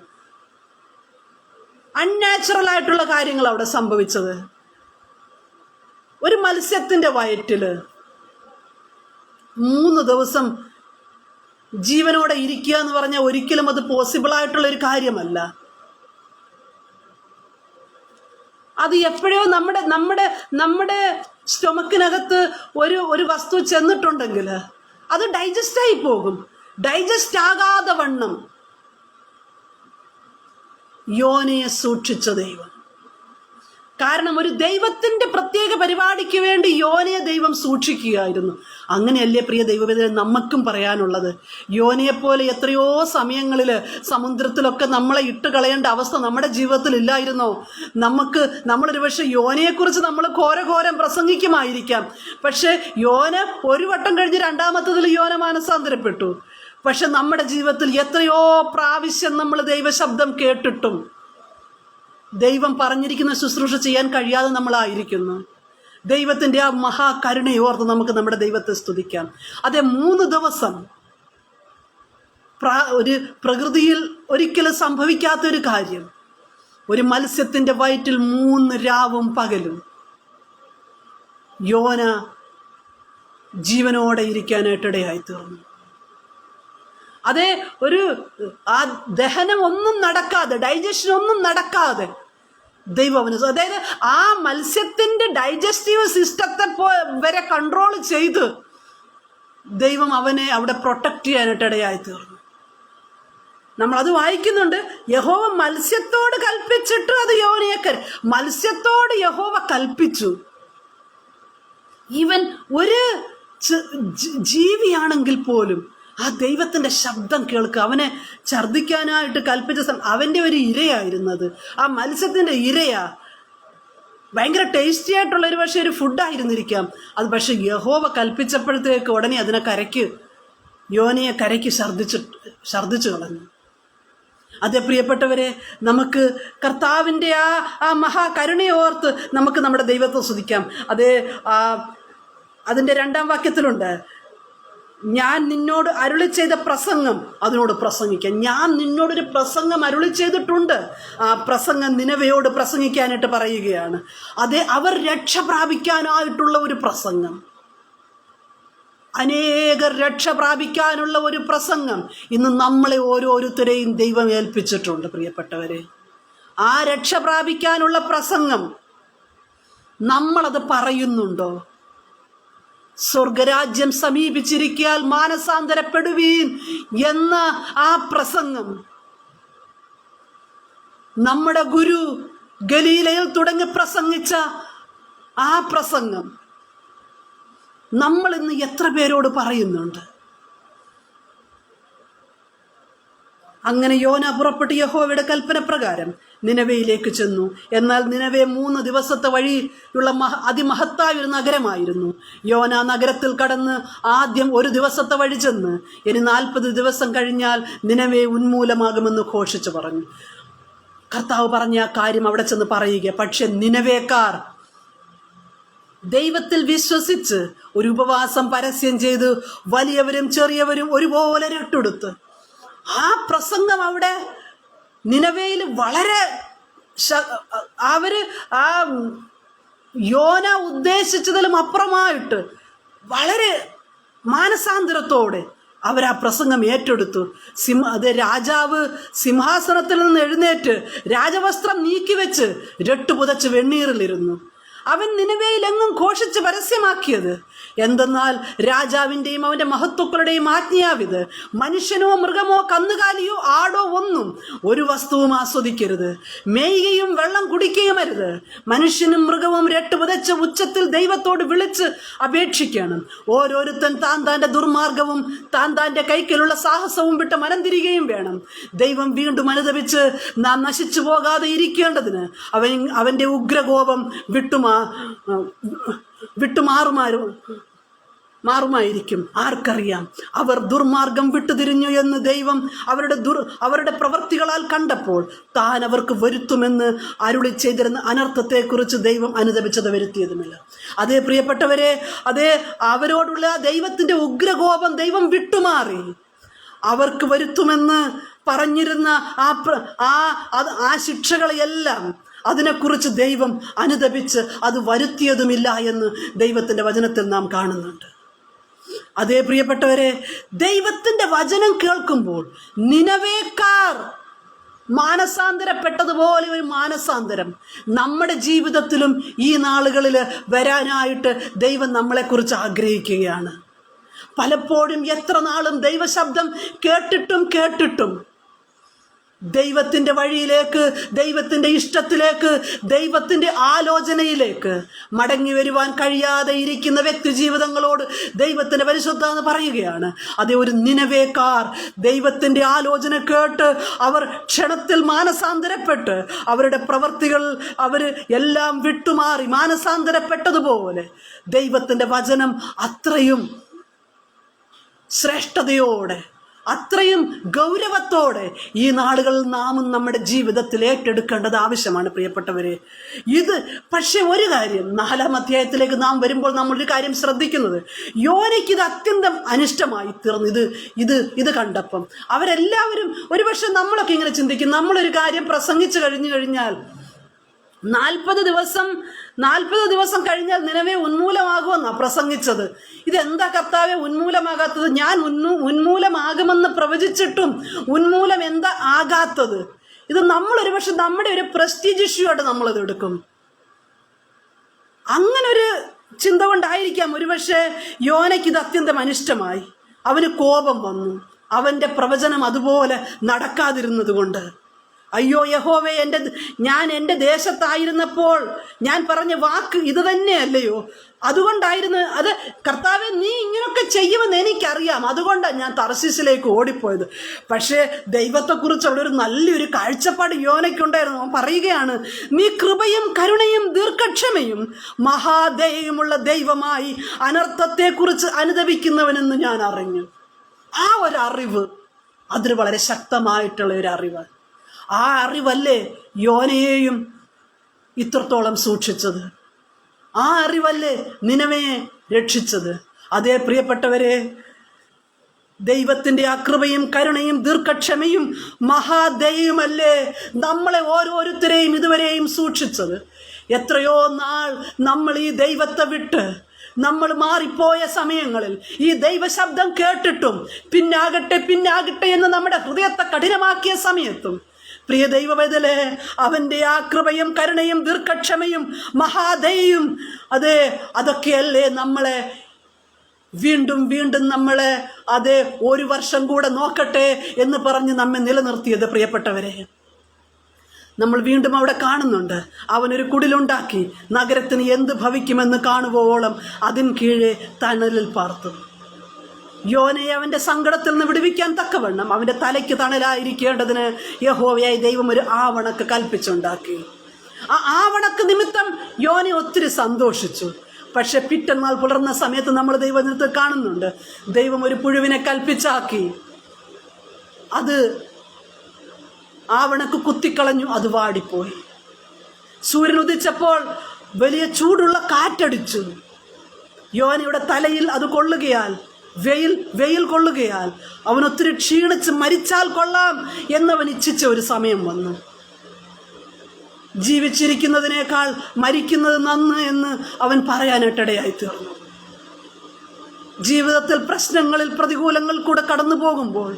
അൺനാച്ചുറൽ ആയിട്ടുള്ള കാര്യങ്ങൾ അവിടെ സംഭവിച്ചത്. ഒരു മത്സ്യത്തിന്റെ വയറ്റില് 3 ദിവസം ജീവനോടെ ഇരിക്കുക എന്ന് പറഞ്ഞാൽ ഒരിക്കലും അത് പോസിബിൾ ആയിട്ടുള്ള ഒരു കാര്യമല്ല. അത് എപ്പോഴോ നമ്മുടെ സ്റ്റൊമക്കിനകത്ത് ഒരു വസ്തു ചെന്നിട്ടുണ്ടെങ്കിൽ അത് ഡൈജസ്റ്റ് ആയി പോകും. ഡൈജസ്റ്റ് ആകാതെ വണ്ണം യോനയെ സൂക്ഷിച്ച ദൈവം. കാരണം ഒരു ദൈവത്തിന്റെ പ്രത്യേക പരിപാടിക്ക് വേണ്ടി യോനയെ ദൈവം സൂക്ഷിക്കുകയായിരുന്നു. അങ്ങനെയല്ലേ പ്രിയ ദൈവവേദന നമുക്കും പറയാനുള്ളത്? യോനയെപ്പോലെ എത്രയോ സമയങ്ങളിൽ സമുദ്രത്തിലൊക്കെ നമ്മളെ ഇട്ട് കളയേണ്ട അവസ്ഥ നമ്മുടെ ജീവിതത്തിൽ ഇല്ലായിരുന്നോ? നമ്മളൊരു പക്ഷെ യോനയെക്കുറിച്ച് നമ്മൾ ഘോരം പ്രസംഗിക്കുമായിരിക്കാം. പക്ഷെ യോന ഒരു വട്ടം കഴിഞ്ഞ് 2-ാമത്തതിൽ യോന മാനസാന്തരപ്പെട്ടു. പക്ഷെ നമ്മുടെ ജീവിതത്തിൽ എത്രയോ പ്രാവശ്യം നമ്മൾ ദൈവശബ്ദം കേട്ടിട്ടും ദൈവം പറഞ്ഞിരിക്കുന്ന ശുശ്രൂഷ ചെയ്യാൻ കഴിയാതെ നമ്മളായിരിക്കുന്നു. ദൈവത്തിൻ്റെ ആ മഹാകരുണയോർത്ത് നമുക്ക് നമ്മുടെ ദൈവത്തെ സ്തുതിക്കാം. അതെ, 3 ദിവസം ഒരു പ്രകൃതിയിൽ ഒരിക്കലും സംഭവിക്കാത്തൊരു കാര്യം, ഒരു മത്സ്യത്തിൻ്റെ വയറ്റിൽ 3 രാവും പകലും യോന ജീവനോടെ ഇരിക്കാനായിട്ടിടയായി തീർന്നു. അതെ, ആ ദഹനം ഒന്നും നടക്കാതെ, ഡൈജഷൻ ഒന്നും നടക്കാതെ ദൈവം അവന്, അതായത് ആ മത്സ്യത്തിൻ്റെ ഡൈജസ്റ്റീവ് സിസ്റ്റത്തെ വരെ കൺട്രോൾ ചെയ്ത് ദൈവം അവനെ അവിടെ പ്രൊട്ടക്റ്റ് ചെയ്യാനായിട്ട് ഇടയായി തീർന്നു. നമ്മളത് വായിക്കുന്നുണ്ട്. യഹോവ മത്സ്യത്തോട് കൽപ്പിച്ചിട്ട് അത് യോനയെ, മത്സ്യത്തോട് യഹോവ കൽപ്പിച്ചു. ഈവൻ ഒരു ജീവിയാണെങ്കിൽ പോലും ആ ദൈവത്തിൻ്റെ ശബ്ദം കേൾക്കുക. അവനെ ഛർദ്ദിക്കാനായിട്ട് കൽപ്പിച്ച അവൻ്റെ ഒരു ഇരയായിരുന്നത്, ആ മത്സ്യത്തിൻ്റെ ഇരയാ. ഭയങ്കര ടേസ്റ്റി ആയിട്ടുള്ളൊരു പക്ഷേ ഒരു ഫുഡായിരുന്നിരിക്കാം അത്. പക്ഷെ യഹോവ കൽപ്പിച്ചപ്പോഴത്തേക്ക് ഉടനെ അതിനെ യോനയെ കരയ്ക്ക് ഛർദ്ദിച്ചു കളഞ്ഞു. അതേ പ്രിയപ്പെട്ടവരെ, നമുക്ക് കർത്താവിൻ്റെ ആ മഹാകരുണയോർത്ത് നമുക്ക് നമ്മുടെ ദൈവത്തെ സ്തുതിക്കാം. അതേ, അതിൻ്റെ 2-ാം വാക്യത്തിലുണ്ട്, ഞാൻ നിന്നോട് അരുളി ചെയ്ത പ്രസംഗം അതിനോട് പ്രസംഗിക്കാം. ഞാൻ നിന്നോടൊരു പ്രസംഗം അരുളി ചെയ്തിട്ടുണ്ട്. ആ പ്രസംഗം നിനവയോട് പ്രസംഗിക്കാനായിട്ട് പറയുകയാണ്. അതേ, അവർ രക്ഷ പ്രാപിക്കാനായിട്ടുള്ള ഒരു പ്രസംഗം, അനേകർ രക്ഷ പ്രാപിക്കാനുള്ള ഒരു പ്രസംഗം ഇന്ന് നമ്മളെ ഓരോരുത്തരെയും ദൈവം ഏൽപ്പിച്ചിട്ടുണ്ട്. പ്രിയപ്പെട്ടവരെ, ആ രക്ഷ പ്രാപിക്കാനുള്ള പ്രസംഗം നമ്മളത് പറയുന്നുണ്ടോ? സ്വർഗരാജ്യം സമീപിച്ചിരിക്കാൽ മാനസാന്തരപ്പെടുവീൻ എന്ന ആ പ്രസംഗം, നമ്മുടെ ഗുരു ഗലീലയിൽ തുടങ്ങി പ്രസംഗിച്ച ആ പ്രസംഗം നമ്മൾ ഇന്ന് എത്ര പേരോട് പറയുന്നുണ്ട്? അങ്ങനെ യോന പുറപ്പെട്ട് യഹോവയുടെ കൽപ്പന പ്രകാരം നിനവയിലേക്ക് ചെന്നു. എന്നാൽ നിനവെ 3 ദിവസത്തെ വഴിയുള്ള അതിമഹത്തായ ഒരു നഗരമായിരുന്നു. യോന നഗരത്തിൽ കടന്ന് ആദ്യം 1 ദിവസത്തെ വഴി ചെന്ന് ഇനി 40 ദിവസം കഴിഞ്ഞാൽ നിനവെ ഉന്മൂലമാകുമെന്ന് ഘോഷിച്ചു പറഞ്ഞു. കർത്താവ് പറഞ്ഞ ആ കാര്യം അവിടെ ചെന്ന് പറയുക. പക്ഷെ നിനവേക്കാർ ദൈവത്തിൽ വിശ്വസിച്ച് ഒരു ഉപവാസം പരസ്യം ചെയ്ത് വലിയവരും ചെറിയവരും ഒരുപോലെ രട്ടെടുത്ത് ആ പ്രസംഗം അവിടെ നിനവേയിൽ വളരെ ആ യോന ഉദ്ദേശിച്ചതിലും അപ്പുറമായിട്ട് വളരെ മാനസാന്തരത്തോടെ അവരാ പ്രസംഗം ഏറ്റെടുത്തു. രാജാവ് സിംഹാസനത്തിൽ നിന്ന് എഴുന്നേറ്റ് രാജവസ്ത്രം നീക്കിവെച്ച് രട്ടുപുതച്ച് വെണ്ണീറിലിരുന്നു. അവൻ നിനവേയിലെങ്ങും ഘോഷിച്ച് പരസ്യമാക്കിയത് എന്തെന്നാൽ രാജാവിൻ്റെയും അവൻ്റെ മഹത്തുക്കളുടെയും ആജ്ഞയാവിത്, മനുഷ്യനോ മൃഗമോ കന്നുകാലിയോ ആടോ ഒന്നും ഒരു വസ്തുവും ആസ്വദിക്കരുത്, മേയുകയും വെള്ളം കുടിക്കുകയും അരുത്. മനുഷ്യനും മൃഗവും രട്ടുപുതച്ച് ഉച്ചത്തിൽ ദൈവത്തോട് വിളിച്ച് അപേക്ഷിക്കണം. ഓരോരുത്തൻ താൻ താൻ്റെ ദുർമാർഗവും താൻ താൻ്റെ കൈക്കലുള്ള സാഹസവും വിട്ട് മനംതിരികയും വേണം. ദൈവം വീണ്ടും അനുതപിച്ച് നാം നശിച്ചു പോകാതെ ഇരിക്കേണ്ടതിന് അവൻ്റെ ഉഗ്രകോപം മാറുമായിരിക്കും. ആർക്കറിയാം? അവർ ദുർമാർഗം വിട്ടുതിരിഞ്ഞു എന്ന് ദൈവം അവരുടെ പ്രവൃത്തികളാൽ കണ്ടപ്പോൾ താൻ അവർക്ക് വരുത്തുമെന്ന് അരുളി ചെയ്തിരുന്ന അനർത്ഥത്തെക്കുറിച്ച് ദൈവം അനുതപിച്ചത് വരുത്തിയതുമില്ല. അതേ പ്രിയപ്പെട്ടവരെ, അതേ അവരോടുള്ള ദൈവത്തിൻ്റെ ഉഗ്രകോപം ദൈവം വിട്ടുമാറി. അവർക്ക് വരുത്തുമെന്ന് പറഞ്ഞിരുന്ന ആ ശിക്ഷകളെയെല്ലാം അതിനെക്കുറിച്ച് ദൈവം അനുതപിച്ച് അത് വരുത്തിയതുമില്ല എന്ന് ദൈവത്തിൻ്റെ വചനത്തിൽ നാം കാണുന്നുണ്ട്. അതേ പ്രിയപ്പെട്ടവരെ, ദൈവത്തിൻ്റെ വചനം കേൾക്കുമ്പോൾ നിനവേക്കാർ മാനസാന്തരപ്പെട്ടതുപോലെ ഒരു മാനസാന്തരം നമ്മുടെ ജീവിതത്തിലും ഈ നാളുകളിൽ വരാനായിട്ട് ദൈവം നമ്മളെക്കുറിച്ച് ആഗ്രഹിക്കുകയാണ്. പലപ്പോഴും എത്ര നാളും ദൈവശബ്ദം കേട്ടിട്ടും ദൈവത്തിൻ്റെ വഴിയിലേക്ക്, ദൈവത്തിൻ്റെ ഇഷ്ടത്തിലേക്ക്, ദൈവത്തിൻ്റെ ആലോചനയിലേക്ക് മടങ്ങി വരുവാൻ കഴിയാതെ ഇരിക്കുന്ന വ്യക്തി ജീവിതങ്ങളോട് ദൈവത്തിൻ്റെ പരിശുദ്ധ എന്ന് പറയുകയാണ്. അതേ, ഒരു നിനവേക്കാർ ദൈവത്തിൻ്റെ ആലോചന കേട്ട് അവർ ക്ഷണത്തിൽ മാനസാന്തരപ്പെട്ട് അവരുടെ പ്രവർത്തികൾ അവർ എല്ലാം വിട്ടുമാറി മാനസാന്തരപ്പെട്ടതുപോലെ ദൈവത്തിൻ്റെ വചനം അത്രയും ശ്രേഷ്ഠതയോടെ അത്രയും ഗൗരവത്തോടെ ഈ നാളുകളിൽ നാമും നമ്മുടെ ജീവിതത്തിൽ ഏറ്റെടുക്കേണ്ടത് ആവശ്യമാണ് പ്രിയപ്പെട്ടവരെ. പക്ഷെ ഒരു കാര്യം, 4-ാം അധ്യായത്തിലേക്ക് നാം വരുമ്പോൾ നമ്മളൊരു കാര്യം ശ്രദ്ധിക്കുന്നത്, യോനയ്ക്ക് ഇത് അത്യന്തം അനിഷ്ടമായി തീർന്നു. ഇത് കണ്ടപ്പം അവരെല്ലാവരും, ഒരുപക്ഷെ നമ്മളൊക്കെ ഇങ്ങനെ ചിന്തിക്കും, നമ്മളൊരു കാര്യം പ്രസംഗിച്ചു കഴിഞ്ഞാൽ 40 ദിവസം കഴിഞ്ഞാൽ നിനവേ ഉന്മൂലമാകുമെന്നാ പ്രസംഗിച്ചത്. ഇതെന്താ കർത്താവെ ഉന്മൂലമാകാത്തത്? ഞാൻ ഉന്മൂലമാകുമെന്ന് പ്രവചിച്ചിട്ടും ഉന്മൂലം എന്താ ആകാത്തത്? ഇത് നമ്മളൊരു പക്ഷെ നമ്മുടെ ഒരു പ്രസ്റ്റീജ് ഇഷ്യൂ ആയിട്ട് നമ്മളത് എടുക്കും. അങ്ങനൊരു ചിന്ത കൊണ്ടായിരിക്കാം ഒരുപക്ഷെ യോനയ്ക്ക് ഇത് അത്യന്തം അനിഷ്ടമായി. അവന് കോപം വന്നു, അവന്റെ പ്രവചനം അതുപോലെ നടക്കാതിരുന്നത് കൊണ്ട്. അയ്യോ യഹോവേ, ഞാൻ എൻ്റെ ദേശത്തായിരുന്നപ്പോൾ ഞാൻ പറഞ്ഞ വാക്ക് ഇത് തന്നെയല്ലയോ? അതുകൊണ്ടായിരുന്നു അത്. കർത്താവെ, നീ ഇങ്ങനൊക്കെ ചെയ്യുമെന്ന് എനിക്കറിയാം, അതുകൊണ്ടാണ് ഞാൻ തർശീസിലേക്ക് ഓടിപ്പോയത്. പക്ഷേ ദൈവത്തെക്കുറിച്ചുള്ളൊരു നല്ലൊരു കാഴ്ചപ്പാട് യോനയ്ക്കുണ്ടായിരുന്നു. അവൻ പറയുകയാണ്, നീ കൃപയും കരുണയും ദീർഘക്ഷമയും മഹാദയയുമുള്ള ദൈവമായി അനർത്ഥത്തെക്കുറിച്ച് അനുതപിക്കുന്നവനെന്ന് ഞാൻ അറിഞ്ഞു. ആ ഒരു അറിവ്, അതൊരു വളരെ ശക്തമായിട്ടുള്ള ഒരു അറിവ്. ആ അറിവല്ലേ യോനയെയും ഇത്രത്തോളം സൂക്ഷിച്ചത്? ആ അറിവല്ലേ നിനവയെ രക്ഷിച്ചത്? അതേ പ്രിയപ്പെട്ടവരെ, ദൈവത്തിൻ്റെ ആ കൃപയും കരുണയും ദീർഘക്ഷമയും മഹാദയയുമല്ലേ നമ്മളെ ഓരോരുത്തരെയും ഇതുവരെയും സൂക്ഷിച്ചത്? എത്രയോ നാൾ നമ്മൾ ഈ ദൈവത്തെ വിട്ട് നമ്മൾ മാറിപ്പോയ സമയങ്ങളിൽ ഈ ദൈവശബ്ദം കേട്ടിട്ടും പിന്നാകട്ടെ എന്ന് നമ്മുടെ ഹൃദയത്തെ കഠിനമാക്കിയ സമയത്തും, പ്രിയ ദൈവവേദലേ, അവൻ്റെ ആ കൃപയും കരുണയും ദീർഘക്ഷമയും മഹാദയയും അതൊക്കെയല്ലേ നമ്മളെ വീണ്ടും നമ്മളെ ഒരു വർഷം കൂടെ നോക്കട്ടെ എന്ന് പറഞ്ഞ് നമ്മെ നിലനിർത്തിയത്. പ്രിയപ്പെട്ടവരെ, നമ്മൾ വീണ്ടും അവിടെ കാണുന്നുണ്ട്, അവനൊരു കുടിലുണ്ടാക്കി നഗരത്തിന് എന്ത് ഭവിക്കുമെന്ന് കാണുവോളം അതിൻ കീഴെ തണലിൽ പാർത്തു. യോനയെ അവൻ്റെ സങ്കടത്തിൽ നിന്ന് വിടുവിക്കാൻ തക്കവണ്ണം അവൻ്റെ തലയ്ക്ക് തണലായിരിക്കേണ്ടതിന് യഹോവയായ ദൈവം ഒരു ആവണക്ക് കൽപ്പിച്ചുണ്ടാക്കി. ആ ആവണക്ക് നിമിത്തം യോന ഒത്തിരി സന്തോഷിച്ചു. പക്ഷെ പിറ്റന്നാൾ പുലർന്ന സമയത്ത് നമ്മൾ ദൈവത്തിൽ കാണുന്നുണ്ട്, ദൈവം ഒരു പുഴുവിനെ കൽപ്പിച്ചാക്കി. അത് ആവണക്ക് കുത്തിക്കളഞ്ഞു, അത് വാടിപ്പോയി. സൂര്യൻ ഉദിച്ചപ്പോൾ വലിയ ചൂടുള്ള കാറ്റടിച്ചു. യോനയുടെ തലയിൽ അത് കൊള്ളുകയാൽ, വെയിൽ കൊള്ളുകയാൽ അവൻ ഒത്തിരി ക്ഷീണിച്ച് മരിച്ചാൽ കൊള്ളാം എന്നവൻ ഇച്ഛിച്ച ഒരു സമയം വന്നു. ജീവിച്ചിരിക്കുന്നതിനേക്കാൾ മരിക്കുന്നത് നന്ന് എന്ന് അവൻ പറയാനായിട്ടിടയായി തീർന്നു. ജീവിതത്തിൽ പ്രശ്നങ്ങളിൽ പ്രതികൂലങ്ങൾ കൂടെ കടന്നു പോകുമ്പോൾ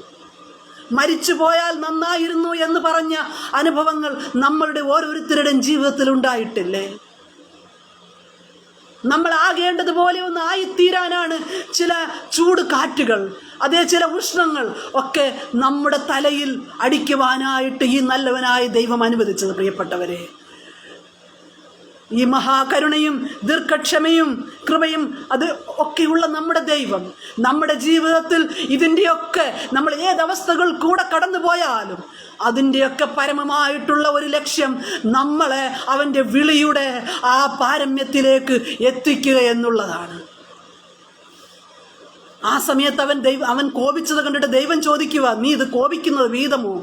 മരിച്ചു പോയാൽ നന്നായിരുന്നു എന്ന് പറഞ്ഞ അനുഭവങ്ങൾ നമ്മളുടെ ഓരോരുത്തരുടെയും ജീവിതത്തിൽ ഉണ്ടായിട്ടില്ലേ? നമ്മൾ ആകേണ്ടതുപോലെ ഒന്ന് ആയിത്തീരാനാണ് ചില ചൂട് കാറ്റുകൾ, ചില ഉഷ്ണങ്ങൾ ഒക്കെ നമ്മുടെ തലയിൽ അടിക്കുവാനായിട്ട് ഈ നല്ലവനായ ദൈവം അനുവദിച്ചത്. പ്രിയപ്പെട്ടവരെ, ഈ മഹാകരുണയും ദീർഘക്ഷമയും കൃപയും ഒക്കെയുള്ള നമ്മുടെ ദൈവം നമ്മുടെ ജീവിതത്തിൽ ഇതിൻ്റെയൊക്കെ നമ്മൾ ഏതവസ്ഥകൾ കൂടെ കടന്നു പോയാലും അതിൻ്റെയൊക്കെ പരമമായിട്ടുള്ള ഒരു ലക്ഷ്യം നമ്മളെ അവൻ്റെ വിളിയുടെ ആ പാരമ്യത്തിലേക്ക് എത്തിക്കുക എന്നുള്ളതാണ്. ആ സമയത്ത് അവൻ കോപിച്ചത് കണ്ടിട്ട് ദൈവം ചോദിക്കുക, നീ ഇത് കോപിക്കുന്നത് വിഹിതമോ?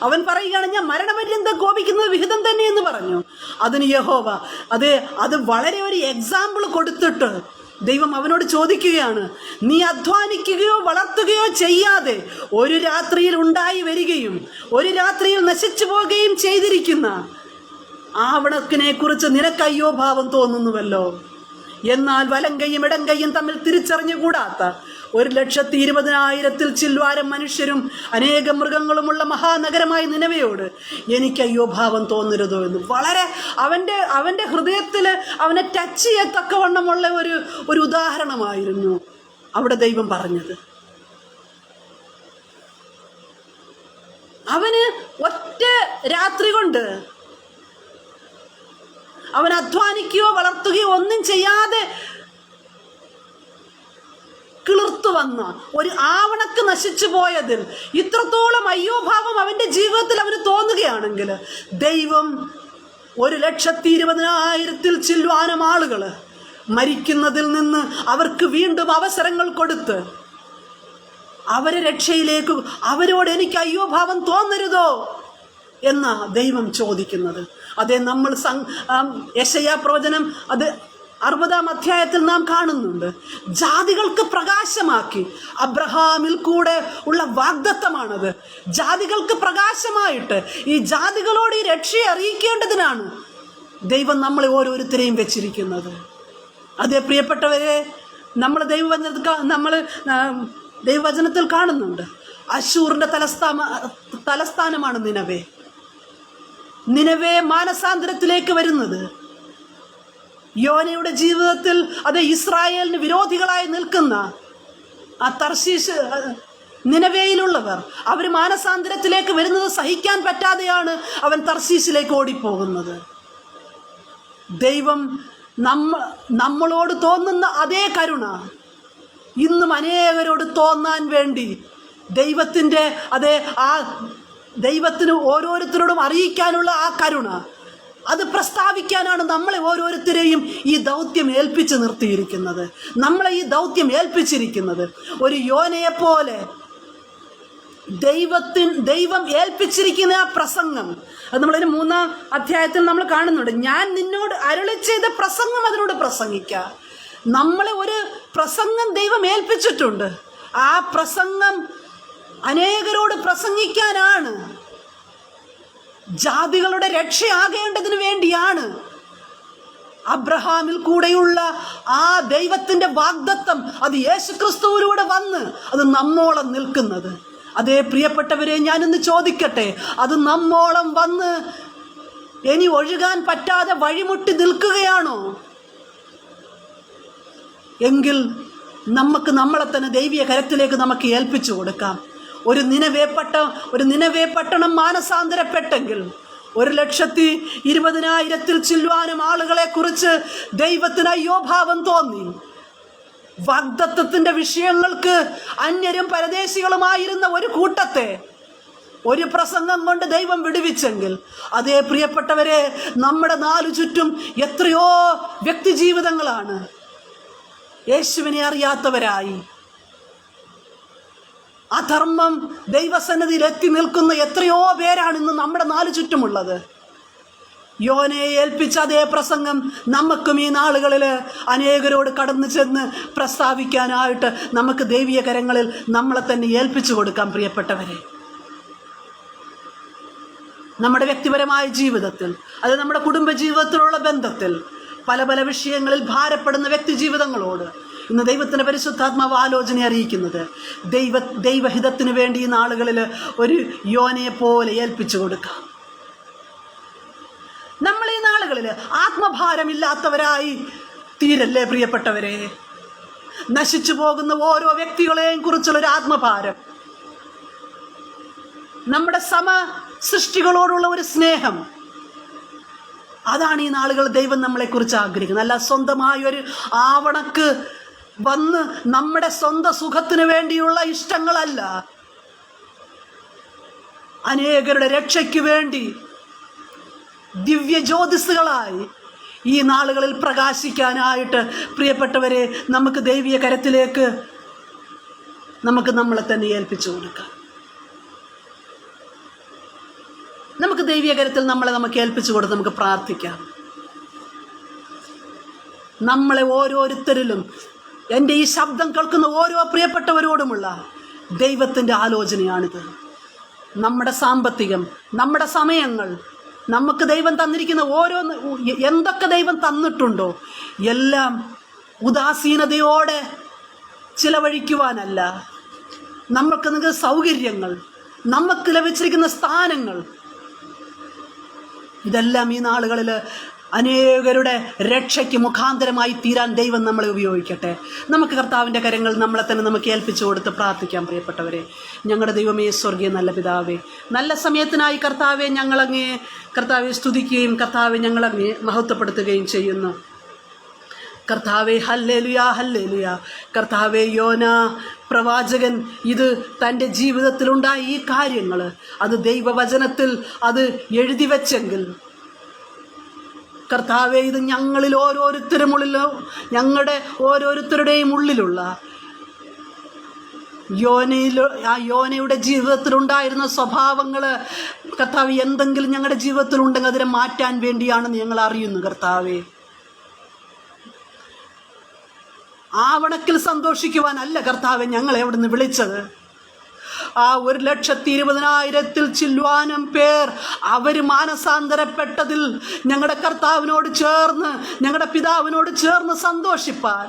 അവൻ പറയുകയാണ്, ഞാൻ മരണപര്യന്തം കോപിക്കുന്നത് വിഹിതം തന്നെ എന്ന് പറഞ്ഞു. അതിന് യഹോവ അത് വളരെ ഒരു എക്സാമ്പിൾ കൊടുത്തിട്ട് ദൈവം അവനോട് ചോദിക്കുകയാണ്, നീ അധ്വാനിക്കുകയോ വളർത്തുകയോ ചെയ്യാതെ ഒരു രാത്രിയിൽ ഉണ്ടായി വരികയും ഒരു രാത്രിയിൽ നശിച്ചു പോവുകയും ചെയ്തിരിക്കുന്ന ആവണക്കിനെ കുറിച്ച് നിനക്ക് അയ്യോ ഭാവം തോന്നുന്നുവല്ലോ. എന്നാൽ വലങ്കയും ഇടങ്കയും തമ്മിൽ തിരിച്ചറിഞ്ഞുകൂടാത്ത 1,20,000 ചില്വാരം മനുഷ്യരും അനേകം മൃഗങ്ങളുമുള്ള മഹാനഗരമായ നിനവയോട് എനിക്ക് അയ്യോ ഭാവം തോന്നരുതോ എന്ന് വളരെ അവൻ്റെ ഹൃദയത്തിൽ അവനെ ടച്ച് ചെയ്യത്തക്കവണ്ണമുള്ള ഒരു ഉദാഹരണമായിരുന്നു അവിടെ ദൈവം പറഞ്ഞത്. അവന് ഒറ്റ രാത്രി കൊണ്ട് അവൻ അധ്വാനിക്കുകയോ വളർത്തുകയോ ഒന്നും ചെയ്യാതെ കിളിർത്തു വന്ന ഒരു ആവണക്ക് നശിച്ചു പോയതിൽ ഇത്രത്തോളം അയ്യോഭാവം അവൻ്റെ ജീവിതത്തിൽ അവന് തോന്നുകയാണെങ്കിൽ, ദൈവം 1,20,000 ചില്വാനം ആളുകൾ മരിക്കുന്നതിൽ നിന്ന് അവർക്ക് വീണ്ടും അവസരങ്ങൾ കൊടുത്ത് അവരെ രക്ഷയിലേക്ക് അവരോട് എനിക്ക് അയ്യോ ഭാവം തോന്നരുതോ എന്ന ദൈവം ചോദിക്കുന്നത്. അതേ, നമ്മൾ യെശയ്യാ പ്രവചനം 60-ാം അധ്യായത്തിൽ നാം കാണുന്നുണ്ട്. ജാതികൾക്ക് പ്രകാശമാക്കി, അബ്രഹാമിൽ കൂടെ ഉള്ള വാഗ്ദത്തമാണത്. ജാതികൾക്ക് പ്രകാശമായിട്ട് ഈ ജാതികളോട് ഈ രക്ഷയെ അറിയിക്കേണ്ടതിനാണ് ദൈവം നമ്മളെ ഓരോരുത്തരെയും വെച്ചിരിക്കുന്നത്. അതേ പ്രിയപ്പെട്ടവരെ, നമ്മൾ ദൈവവചനത്തിൽ കാണുന്നുണ്ട്, അശ്ശൂറിന്റെ തലസ്ഥാനമാണ് നിനവേ. നിനവേ മാനസാന്തരത്തിലേക്ക് വരുന്നത്. യോനയുടെ ജീവിതത്തിൽ ഇസ്രായേലിന് വിരോധികളായി നിൽക്കുന്ന ആ തർശീശ് നിനവേയിലുള്ളവർ, അവർ മാനസാന്തരത്തിലേക്ക് വരുന്നത് സഹിക്കാൻ പറ്റാതെയാണ് അവൻ തർശീശിലേക്ക് ഓടിപ്പോകുന്നത്. ദൈവം നമ്മളോട് തോന്നുന്ന അതേ കരുണ ഇന്നും അനേകരോട് തോന്നാൻ വേണ്ടി ദൈവത്തിന് ഓരോരുത്തരോടും അറിയിക്കാനുള്ള ആ കരുണ, അത് പ്രസ്താവിക്കാനാണ് നമ്മളെ ഓരോരുത്തരെയും ഈ ദൗത്യം ഏൽപ്പിച്ച് നിർത്തിയിരിക്കുന്നത്. നമ്മളെ ഈ ദൗത്യം ഏൽപ്പിച്ചിരിക്കുന്നത് ഒരു യോനയെപ്പോലെ ദൈവം ഏൽപ്പിച്ചിരിക്കുന്ന ആ പ്രസംഗം. അത് നമ്മളൊരു 3-ാം അധ്യായത്തിൽ നമ്മൾ കാണുന്നുണ്ട്. ഞാൻ നിന്നോട് അരുളി ചെയ്ത പ്രസംഗം അതിനോട് പ്രസംഗിക്കുക. നമ്മളെ ഒരു പ്രസംഗം ദൈവം ഏൽപ്പിച്ചിട്ടുണ്ട്. ആ പ്രസംഗം അനേകരോട് പ്രസംഗിക്കാനാണ്, ജാതികളുടെ രക്ഷയാകേണ്ടതിന് വേണ്ടിയാണ്. അബ്രഹാമിൽ കൂടെയുള്ള ആ ദൈവത്തിന്റെ വാഗ്ദത്തം അത് യേശുക്രിസ്തുവിലൂടെ വന്ന് അത് നമ്മോളം നിൽക്കുന്നത്. അതേ പ്രിയപ്പെട്ടവരെ, ഞാനിന്ന് ചോദിക്കട്ടെ, അത് നമ്മോളം വന്ന് ഇനി ഒഴുകാൻ പറ്റാതെ വഴിമുട്ടി നിൽക്കുകയാണോ? എങ്കിൽ നമുക്ക് നമ്മളെ തന്നെ ദൈവീയ കരത്തിലേക്ക് നമുക്ക് ഏൽപ്പിച്ചു കൊടുക്കാം. ഒരു നിനവേ പട്ടണം മാനസാന്തരപ്പെട്ടെങ്കിൽ 1,20,000-ൽ ചില്ലുവാനും ആളുകളെ കുറിച്ച് ദൈവത്തിന് അയ്യോഭാവം തോന്നി. വാഗ്ദത്തത്തിന്റെ വിഷയങ്ങൾക്ക് അന്യരും പരദേശികളുമായിരുന്ന ഒരു കൂട്ടത്തെ ഒരു പ്രസംഗം കൊണ്ട് ദൈവം വിടുവിച്ചെങ്കിൽ, അതേ പ്രിയപ്പെട്ടവരെ, നമ്മുടെ 4 ചുറ്റും എത്രയോ വ്യക്തി ജീവിതങ്ങളാണ് യേശുവിനെ അറിയാത്തവരായി. അധർമ്മം ദൈവസന്നിധിയിൽ എത്തി നിൽക്കുന്ന എത്രയോ പേരാണ് ഇന്ന് നമ്മുടെ 4 ചുറ്റുമുള്ളത്. യോനയെ ഏൽപ്പിച്ച അതേ പ്രസംഗം നമുക്കും ഈ നാളുകളിൽ അനേകരോട് കടന്നു ചെന്ന് പ്രസ്താവിക്കാനായിട്ട് നമുക്ക് ദൈവീയ കരങ്ങളിൽ നമ്മളെ തന്നെ ഏൽപ്പിച്ചു കൊടുക്കാം. പ്രിയപ്പെട്ടവരെ, നമ്മുടെ വ്യക്തിപരമായ ജീവിതത്തിൽ, അത് നമ്മുടെ കുടുംബ ജീവിതത്തിലുള്ള ബന്ധത്തിൽ, പല പല വിഷയങ്ങളിൽ ഭാരപ്പെടുന്ന വ്യക്തി ജീവിതങ്ങളോട് ഇന്ന് ദൈവത്തിൻ്റെ പരിശുദ്ധാത്മാവ് ആലോചന അറിയിക്കുന്നത്, ദൈവഹിതത്തിന് വേണ്ടി ഈ നാളുകളിൽ ഒരു യോനയെ പോലെ ഏൽപ്പിച്ചു കൊടുക്കാം. നമ്മൾ ഈ നാളുകളിൽ ആത്മഭാരമില്ലാത്തവരായി തീരല്ലേ പ്രിയപ്പെട്ടവരെ? നശിച്ചു പോകുന്ന ഓരോ വ്യക്തികളെയും കുറിച്ചുള്ളൊരു ആത്മഭാരം, നമ്മുടെ സൃഷ്ടികളോടുള്ള ഒരു സ്നേഹം, അതാണ് ഈ നാളുകൾ ദൈവം നമ്മളെക്കുറിച്ച് ആഗ്രഹിക്കുന്നത്. അല്ല സ്വന്തമായൊരു ആവണക്ക് വന്ന് നമ്മുടെ സ്വന്തം സുഖത്തിന് വേണ്ടിയുള്ള ഇഷ്ടങ്ങളല്ല, അനേകരുടെ രക്ഷയ്ക്ക് വേണ്ടി ദിവ്യ ജ്യോതിസുകളായി ഈ നാളുകളിൽ പ്രകാശിക്കാനായിട്ട് പ്രിയപ്പെട്ടവരെ, നമുക്ക് ദൈവീയ കരത്തിലേക്ക് നമുക്ക് നമ്മളെ തന്നെ ഏൽപ്പിച്ചു കൊടുക്കാം. നമുക്ക് ദൈവീയ കരത്തിൽ നമുക്ക് ഏൽപ്പിച്ചു കൊടുത്ത് നമുക്ക് പ്രാർത്ഥിക്കാം. നമ്മളെ ഓരോരുത്തരിലും, എൻ്റെ ഈ ശബ്ദം കേൾക്കുന്ന ഓരോ പ്രിയപ്പെട്ടവരോടുമുള്ള ദൈവത്തിൻ്റെ ആലോചനയാണിത്. നമ്മുടെ സാമ്പത്തികം, നമ്മുടെ സമയങ്ങൾ, നമുക്ക് ദൈവം തന്നിരിക്കുന്ന എന്തൊക്കെ ദൈവം തന്നിട്ടുണ്ടോ എല്ലാം ഉദാസീനതയോടെ ചിലവഴിക്കുവാനല്ല. നമുക്ക് സൗകര്യങ്ങൾ, നമുക്ക് ലഭിച്ചിരിക്കുന്ന സ്ഥാനങ്ങൾ, ഇതെല്ലാം ഈ നാളുകളിൽ അനേകരുടെ രക്ഷയ്ക്ക് മുഖാന്തരമായി തീരാൻ ദൈവം നമ്മളെ ഉപയോഗിക്കട്ടെ. നമുക്ക് കർത്താവിൻ്റെ കരങ്ങൾ നമ്മളെ തന്നെ നമുക്ക് ഏൽപ്പിച്ചു കൊടുത്ത് പ്രാർത്ഥിക്കാം. പ്രിയപ്പെട്ടവരെ, ഞങ്ങളുടെ ദൈവമേ, സ്വർഗീയ നല്ല പിതാവേ, നല്ല സമയത്തിനായി കർത്താവെ കർത്താവെ സ്തുതിക്കുകയും കർത്താവെ ഞങ്ങളങ്ങേ മഹത്വപ്പെടുത്തുകയും ചെയ്യുന്നു. കർത്താവെ ഹല്ലേലൂയ, ഹല്ലേലൂയ. കർത്താവെ, യോന പ്രവാചകൻ ഇത് തൻ്റെ ജീവിതത്തിലുണ്ടായ ഈ കാര്യങ്ങൾ അത് ദൈവവചനത്തിൽ അത് എഴുതി വച്ചെങ്കിൽ, കർത്താവെ, ഇത് ഞങ്ങളുടെ ഓരോരുത്തരുടെയും ഉള്ളിലുള്ള യോനയുടെ ജീവിതത്തിലുണ്ടായിരുന്ന സ്വഭാവങ്ങൾ കർത്താവ് എന്തെങ്കിലും ഞങ്ങളുടെ ജീവിതത്തിലുണ്ടെങ്കിൽ അതിനെ മാറ്റാൻ വേണ്ടിയാണെന്ന് ഞങ്ങൾ അറിയുന്നു കർത്താവേ. ആവണക്കിൽ സന്തോഷിക്കുവാനല്ല കർത്താവെ ഞങ്ങളെ അവിടുന്ന് വിളിച്ചത്. ആ 1,20,000 ചില്ലുവാനും പേർ അവർ മാനസാന്തരപ്പെട്ടതിൽ ഞങ്ങളുടെ കർത്താവിനോട് ചേർന്ന്, ഞങ്ങളുടെ പിതാവിനോട് ചേർന്ന് സന്തോഷിപ്പാൻ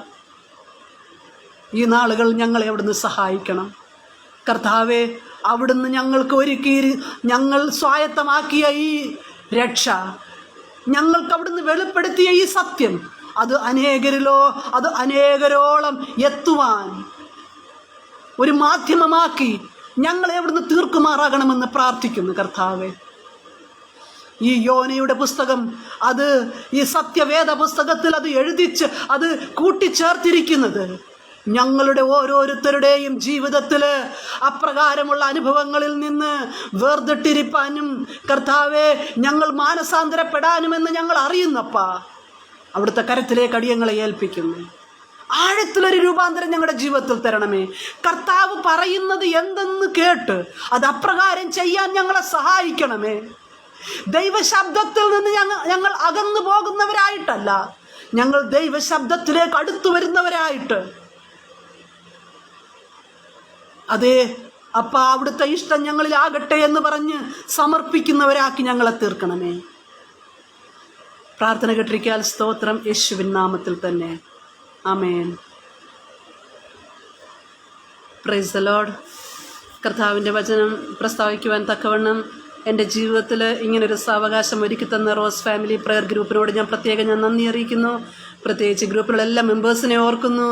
ഈ നാളുകൾ ഞങ്ങളെ അവിടുന്ന് സഹായിക്കണം കർത്താവെ. അവിടുന്ന് ഞങ്ങൾക്ക് ഒരുക്കി, ഞങ്ങൾ സ്വായത്തമാക്കിയ ഈ രക്ഷ, ഞങ്ങൾക്ക് അവിടുന്ന് വെളിപ്പെടുത്തിയ ഈ സത്യം, അത് അനേകരോളം എത്തുവാൻ ഒരു മാധ്യമമാക്കി ഞങ്ങളെ അവിടുന്ന് തീർക്കുമാറാകണമെന്ന് പ്രാർത്ഥിക്കുന്നു കർത്താവെ. ഈ യോനയുടെ പുസ്തകം, അത് ഈ സത്യവേദ പുസ്തകത്തിൽ അത് എഴുതിച്ച് അത് കൂട്ടിച്ചേർത്തിരിക്കുന്നത് ഞങ്ങളുടെ ഓരോരുത്തരുടെയും ജീവിതത്തിൽ അപ്രകാരമുള്ള അനുഭവങ്ങളിൽ നിന്ന് വേർതിട്ടിരിപ്പാനും കർത്താവെ ഞങ്ങൾ മാനസാന്തരപ്പെടാനുമെന്ന് ഞങ്ങൾ അറിയുന്നപ്പാ. അവിടുത്തെ കരത്തിലേക്ക് അടിയങ്ങളെ ഏൽപ്പിക്കുന്നു. ആഴത്തിലൊരു രൂപാന്തരം ഞങ്ങളുടെ ജീവിതത്തിൽ തരണമേ. കർത്താവ് പറയുന്നത് എന്തെന്ന് കേട്ട് അത് അപ്രകാരം ചെയ്യാൻ ഞങ്ങളെ സഹായിക്കണമേ. ദൈവശബ്ദത്തിൽ നിന്ന് ഞങ്ങൾ അകന്നു പോകുന്നവരായിട്ടല്ല, ഞങ്ങൾ ദൈവശബ്ദത്തിലേക്ക് അടുത്തു വരുന്നവരായിട്ട്, അതേ അപ്പ അവിടുത്തെ ഇഷ്ടം ഞങ്ങളിലാകട്ടെ എന്ന് പറഞ്ഞ് സമർപ്പിക്കുന്നവരാക്കി ഞങ്ങളെ തീർക്കണമേ. പ്രാർത്ഥന കേട്ടിരിക്കാൻ സ്തോത്രം, യേശുവിൻ നാമത്തിൽ തന്നെ, ആമേൻ. Praise the Lord. കർത്താവിൻ്റെ വചനം പ്രസ്താവിക്കുവാൻ തക്കവണ്ണം എൻ്റെ ജീവിതത്തിൽ ഇങ്ങനൊരു സാവകാശം ഒരുക്കി തന്ന റോസ് ഫാമിലി പ്രയർ ഗ്രൂപ്പിനോട് ഞാൻ നന്ദി അറിയിക്കുന്നു. പ്രത്യേകിച്ച് ഗ്രൂപ്പിലുള്ള എല്ലാ മെമ്പേഴ്സിനെ ഓർക്കുന്നു.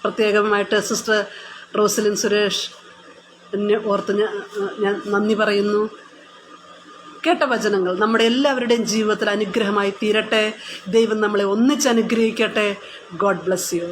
പ്രത്യേകമായിട്ട് സിസ്റ്റർ റോസലിൻ സുരേഷ് എന്നെ ഓർത്ത് ഞാൻ നന്ദി പറയുന്നു. കേട്ട വചനങ്ങൾ നമ്മുടെ എല്ലാവരുടെയും ജീവിതത്തിൽ അനുഗ്രഹമായി തീരട്ടെ. ദൈവം നമ്മളെ ഒന്നിച്ച് അനുഗ്രഹിക്കട്ടെ. God bless you.